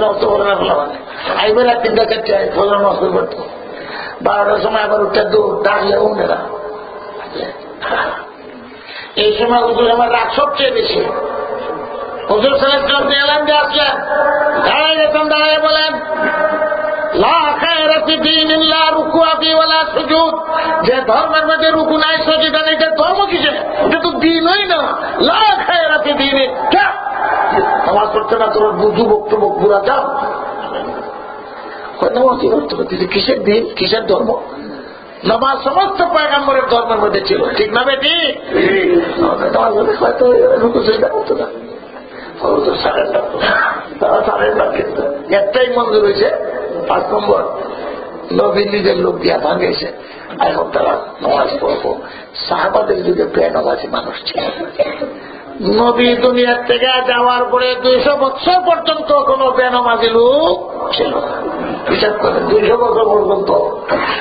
নষ্ট করে না ফেলা মানে আইবার 3টা 4টায় ফজর নষ্ট করতো, 12টার সময় আবার উঠে ডাকলে উঠেরা। এই সময় হুজুর আমার রাগ সবচেয়ে বেশি। হুজুর সাল্লাল্লাহু আলাইহি ওয়াসাল্লাম যে আসলেন দাঁড়ায় গেছেন, দাঁড়ায় বলেন লা খায়রা ফি দীনিন লা রুকুআ ফি ওয়ালা সুজুদ, যে ধর্মের মধ্যে রুকু নাই সজিদা নেই এটা ধর্ম কিসে? এটা তো দ্বীনই না। লা খায়রা ফি দীনিন, কে নামাজ পড়তে না তোর যুবক টুবক পুরা যাও নামাজ করতে পারছি, কিসের দিন কিসের ধর্ম? নামাজ সমস্ত পয়গম্বরের ধর্মের মধ্যে ছিল, ঠিক না বেটি? হয়তো রুকু সজিদা করতো না, তারা সারেন্ডার কিন্তু একটাই মঞ্জুর হয়েছে 5 নম্বর নবী নিজের লোক দিয়া ভাঙেছে, এখন তারা নামাজ পড়বো। সাহাবাদের যুগে বেনামাজি মানুষ ছিল, নবী দুনিয়ার থেকে যাওয়ার পরে 200 বছর পর্যন্ত কোন বেনামাজি লোক ছিল, হিসাব করেন 200 বছর পর্যন্ত।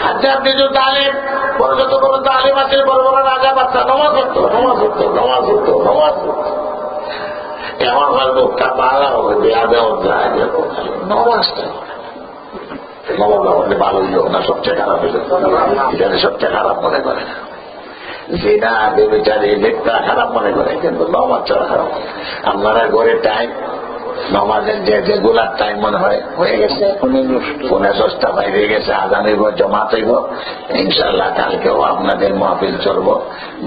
আর যার নিজের তালেম বড় যত বড় তালেম আছে, বড় বড় রাজা বাচ্চা নামাজ পড়তো নামাজ পড়তো নামাজ পড়তো নামাজ পড়তো, এমন ভাবে লোকটা ভালো হবে বেয়াদে নামাজটা নামাজ ভালোই হোক না সবচেয়ে খারাপ হইল, এখানে সবচেয়ে খারাপ মনে করে না, জিনা বেবিচারি মিথ্যা খারাপ মনে করে, কিন্তু নামাজ ছাড়া খারাপ। আপনারা ঘরে টাইম নামাজের যে রেগুলার টাইম মনে হয় হয়ে গেছে 9:30 বাইরে গেছে, আজান হইব জমাত হইব, ইনশাআল্লাহ কালকেও আপনাদের মাহফিল চলবো,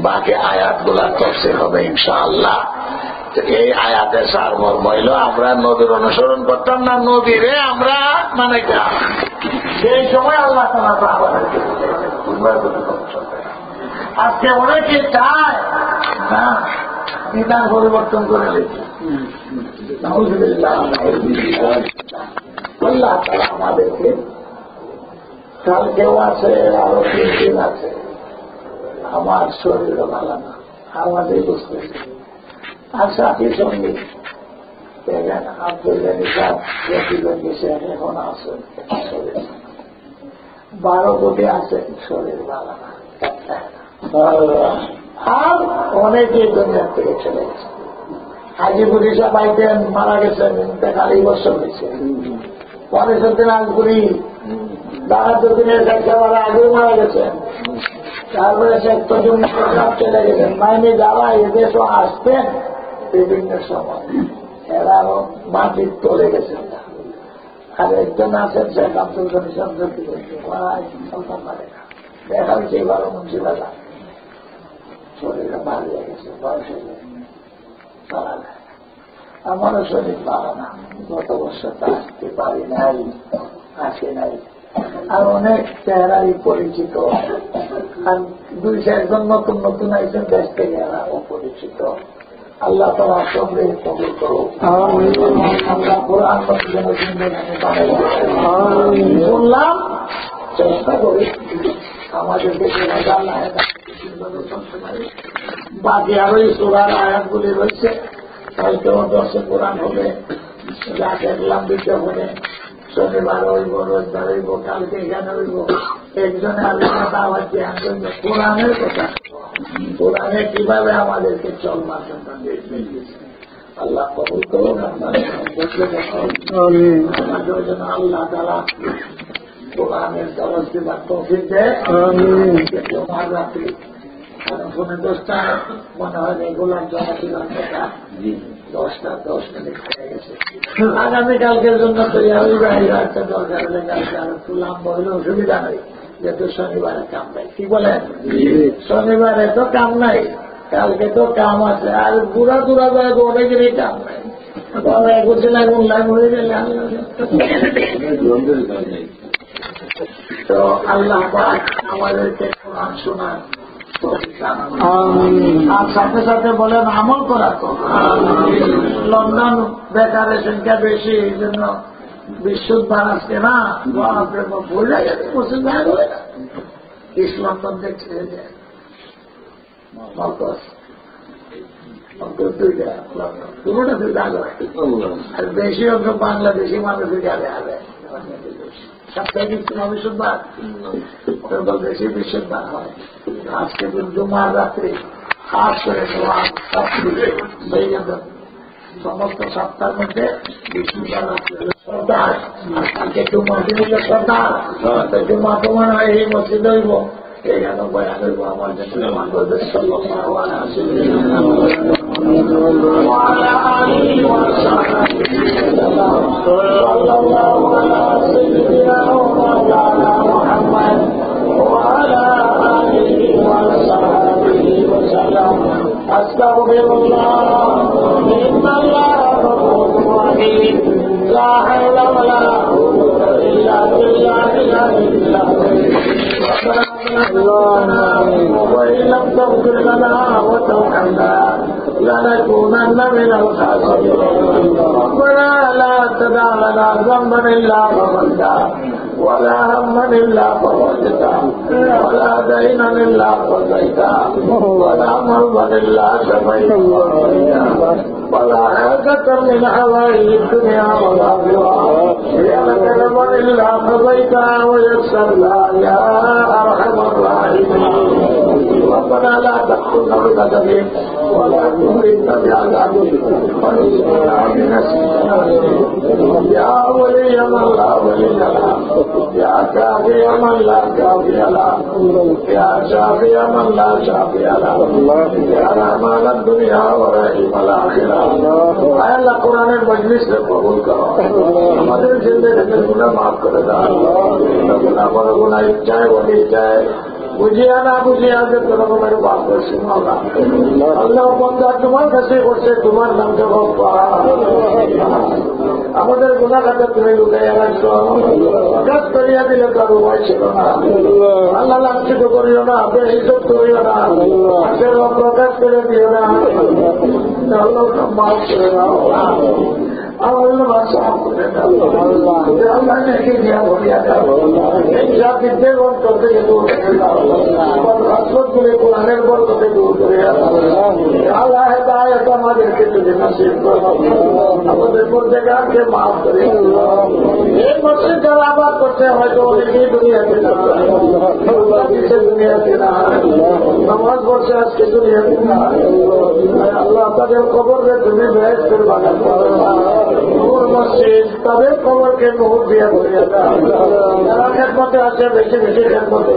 বাকি আয়াত গুলা তফসির হবে ইনশাআল্লাহ। এই আয়াতের সারমর্ম হইল আমরা নবীর অনুসরণ করতাম না, নবীরে আমরা মানে সেই সময় আল্লাহ আজকে অনেকে চায় না বিধান পরিবর্তন করে দিচ্ছে। আল্লাহ তারা আমাদেরকে কালকেও আছে, আরো 3 দিন আছে, আমার শরীরও ভালো না, আমাদের বুঝতে আর সাথী সঙ্গে আব্দুল গানি সাহেব গেছে, এখন আছে 12 কোটি আছে, শরীর ভালো না, আর অনেকে দুনিয়ার থেকে চলে গেছে। হাজিপুরি সাহেব আইতেন মারা গেছেন, খালি বছর হয়েছে, 15 দিন আজপুরি 72 দিনের কাছাওয়ালা আগেও মারা গেছেন, তারপরে শেখ তজুম সব চলে গেছেন। মাইনে যারা এদেশও আসতেন বিভিন্ন সময় এরা আরো মাটির তলে গেছেন। আর একজন আছেন শেখ আব্দুল গনি সাহেব, দেখা হচ্ছে 12 মুন্সিবালা, শরীরে ভালো হয়ে গেছে, বয়স হয়ে গেছে, চলা যায়। আমারও শরীর ভালো না, গত বছর তো আসতে পারি নাই, আসে নাই। আর অনেক চেহারাই পরিচিত, আর 2-4 জন নতুন নতুন আইসেন দেশ থেকে, এরা অপরিচিত। আল্লাহ তারা সবরে কবুল করো। আমরা কোরআন শুনলাম, চেষ্টা করি আমাদের দেশে বাকি আরো এই সুরার আয়াতগুলি রয়েছে, কালকেও 10 কোরআন হবে, যা দেখলাম বিজ্ঞাপনে শনিবার হইব, রোজবার হইব, কালকে এখানে হইব। একজনে আলোচনা দাওয়াত দিয়ে আনবেন কোরআনের কথা, কোরআনে কিভাবে আমাদেরকে চলবার জন্য আল্লাহ কবুল করুন। আমাদের জন্য আল্লাহ তাআলা কোরআনের দরজ দিবার তৌফিক দেয়। রাত্রি ফোনে 10টা মনে হয় রেগুলার জমা দিলাম, 10 মিনিট হয়ে গেছে। আগামীকালকের জন্য তৈরি হইবে, একটা দরকার হলে কালকে আর একটু লম্বা হইলে অসুবিধা নেই। যেহেতু শনিবারে কাম নাই। কি বলেন? শনিবারে তো কাম নাই, কালকে তো কাম আছে, আর বুড়া দুরা যায় অনেকেরই কাম নাই। তো আল্লাহ আমাদেরকে কোরআন শোনান আর সাথে সাথে বলেন আমল করা তো। লন্ডন বেকারের সংখ্যা বেশি, এই জন্য বিশুদ্ধ বাড়াচ্ছে না, বোঝা গেছে মুসলিম ভাই বলে না। ইস লন্ডন দেখছে পুরোটা দুইটা আর বেশি অংশ বাংলাদেশি মানুষের যাবে হবে সপ্তাহে বিশুদ্ধবার বেশি বিশুদ্ধবার হয়। আজকে জুমার রাত্রি খাস করে সমস্ত সপ্তাহের মধ্যে বিশুদ্ধবার রাত্রি সর্দার, আর কালকে জুমা দিন সর্দার, জুমা তোমার হয় এই মসজিদ হইব, এই গেল বয়ান হইব আমার জন্য وعلى آله وصحبه صلى الله على سيدنا ومولانا محمد وعلى آله وصحبه وسلم. أستغفر الله إن الله غفور رحيم لا حول ولا قوة إلا بالله العلي العظيم. وإن لم تغفر لنا وترحمنا لنكونن من الخاسرين. ربنا لا تدع لنا ذنبا إلا غفرته ولا هما إلا فرجته ولا دينا إلا قضيته ولا مرضا إلا شفيته ولا حاجة من حوائج الدنيا والآخرة يا كرما إلا قضيتها ويسرها يا أرحم الراحمين. ربنا لا تحكمنا بقدرك ولا تهلكنا بعذابك ونصرنا بنصرك يا ولي من لا ولي له يا كافي من لا كافي له يا شافي من لا شافي له يا رحمن الدنيا ورحيم الآخرة. আল্লাহ কোরআনের মজলিসে কবুল করো, আমাদের জিন্দেগিতে গুনাহ মাফ করে দাও। গুনাহ বড় গুনাহ ইচ্ছায় বলে ইচ্ছায় বুঝিয়া না বুঝিয়া যে কোন রকমের বাপ শোনো না। আল্লাহ বন্দা তোমার কাছে করছে, তোমার নাম জবাব আমাদের গুনাহ খাতা তুমি লুকাইয়া রাখছো, প্রকাশ করিয়া দিলে তার উপায় ছিল না। আল্লাহ লাঞ্ছিত করিও না, বেইজ্জত করিও না, প্রকাশ করে দিও না। আল্লাহ মাফ করে দাও, আল্লাহ সাফ করে দাও, আল্লাহ নেকি দিয়া ভরিয়া দাও। এই জাতিদের অন্তর থেকে দূর করে দাও, রাসূল করে কোরআনের বরকতে দূর করে দাও। আল্লাহ হেদায়েত আমাদেরকে তুমি নসিব করো, আমাদের পরদেগারকে মাফ করে দাও। এই মসজিদ যারা আবাদ করতে হয়তো অনেকেই দুনিয়াতে দুনিয়াতে না, নামাজ পড়ছে আজকে দুনিয়াতে না। আল্লাহ তাদের কবরকে তুমি বেহেশতের বাগান করো, মসজিদ তাদের কবরকে নূর দিয়া ভরিয়া দাও। যারা খেদমতে আছে বেশি বেশি খেদমতে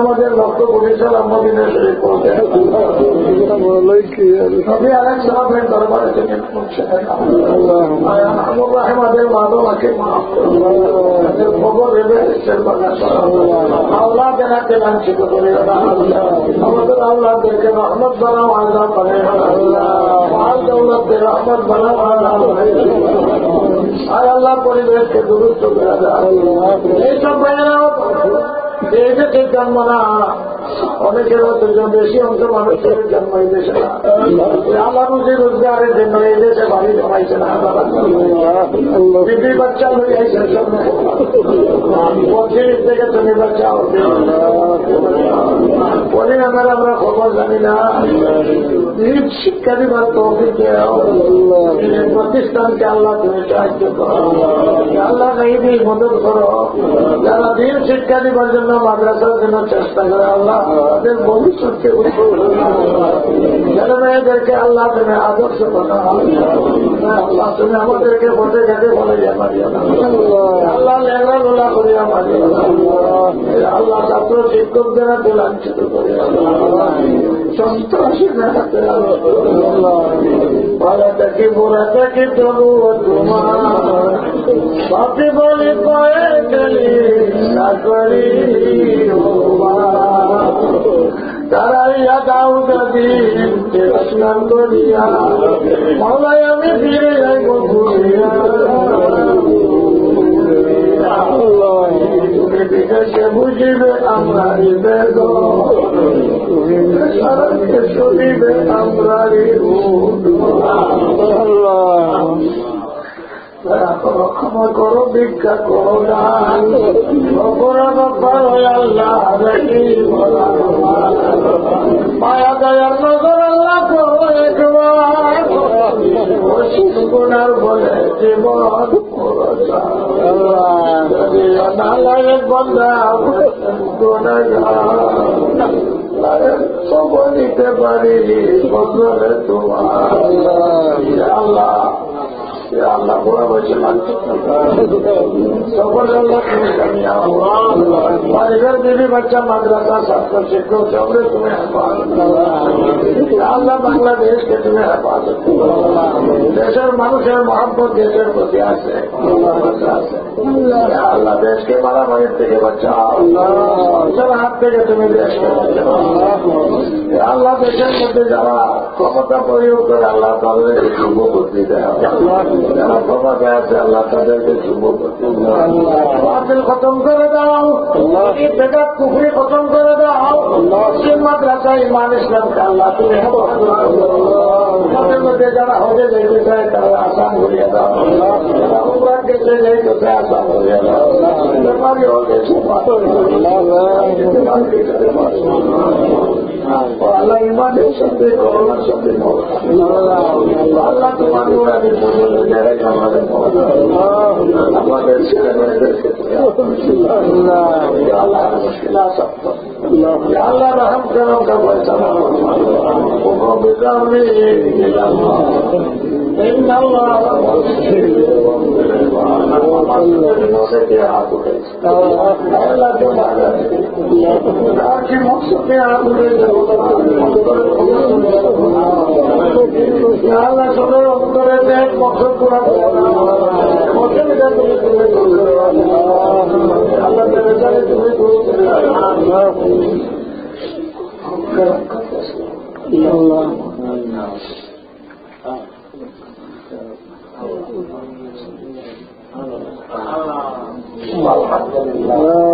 আমাদের লক্ষ্য পরিচয় মদিনা শরীফ পৌঁছে সবই আরেক সাহাবের দরবারে তিনি আমাদের মাদমাকে মাফ করো, খবর এবে আল্লাহ কেনাকে লাঞ্ছিত করে আমাদের আল্লাহদেরকে রহমত বানাও, আল্লাহ করে দৌলতের রহমত বানাও, আর আল্লাহ পরিবেশকে দুরুস্ত করে দেয়। এইসব ভাইয়েরাও এই দেশে জন্ম না, অনেকের বেশি অংশ মানুষের জন্ম এই দেশে না, আল্লাহ রুজি রোজগারের জন্য এই দেশে বাড়ি জমাইছে না, বিবি বাচ্চা লইয়াইছে, পঁচিশ থেকে তুমি বাচ্চা হচ্ছে পরিণামের আমরা খবর জানি না। শিক্ষা দিবার তৌফিক প্রতিষ্ঠানকে আল্লাহ তুমি সাহায্য করো, আল্লাহ নেই মদত করো। যারা দিন শিক্ষা দিবার জন্য মাদ্রাসার জন্য চেষ্টা করে আল্লাহ তাদের ভবিষ্যৎকে ছেলে মেয়েদেরকে আল্লাহ তুমি আদর্শ করো। আল্লাহ তুমি আমাদেরকে বসে ঘাটে বলে মারিও না, আল্লাহ লেখা গোলা করিয়া মারিও না, আল্লাহ ছাত্র শিক্ষকদের লাঞ্ছিত করিয়া সন্ত্রাসীদের হাতে ভালো থাকি বুড়া থাকি তবুও তোমার বাপি বলি পায়ে গেলি চাকরি তারাইয়া দাও দিন স্নান করিয়া মলাই আমি ফিরে যাইব ঘুরিয়া তুমি বিকাশে বুঝিবে আমরা শুনিবে আমরা ক্ষমা করো ভিক্ষা করো না আল্লাহ মায়া দয়ার নজর আল্লাহ করো একবার গুণার বলে জীবন নালায়ক বন্ধা সব নিতে পারি বদলে তোমার আল্লাহ আল্লাহ বুড়া বসে সকল আল্লাহ তুমি জানিয়া পরিবার বিবি বাচ্চা মাদ্রাসা ছাত্র শিক্ষক সবরে তুমি আল্লাহ বাংলাদেশকে তুমি হেফাজত দেশের মানুষের মহব্বত দেশের প্রতি আছে আল্লাহ দেশকে মারামারির থেকে বাঁচাও হাত থেকে তুমি দেশকে বাঁচাও আল্লাহ দেশের মধ্যে যারা ক্ষমতা প্রয়োগ করে আল্লাহ তাদের শুভ বুদ্ধি দেয় যারা ক্ষমতা আছে আল্লাহ তাদেরকে শুভ বুদ্ধি বাতিল খতম করে দাও বেদাত কুফরি খতম করে দাও মুসলিম মাদ্রাসা ইমান ইসলামকে আল্লাহ তুমি মধ্যে যারা হজে যেতে চায় তারা আসান করিয়া দাও যারা উমরার গেছে যেতে চায় আসান করিয়া দাও বেমারি হয়ে আল্লাহ ইমানের সাথে করোনার সাথে আল্লাহ তোমার আমাদের ছেলে মেয়েদেরকে আল্লাহ মুশকিল আসক্ত আল্লাহ রহম করো পয়সা إن الله Allah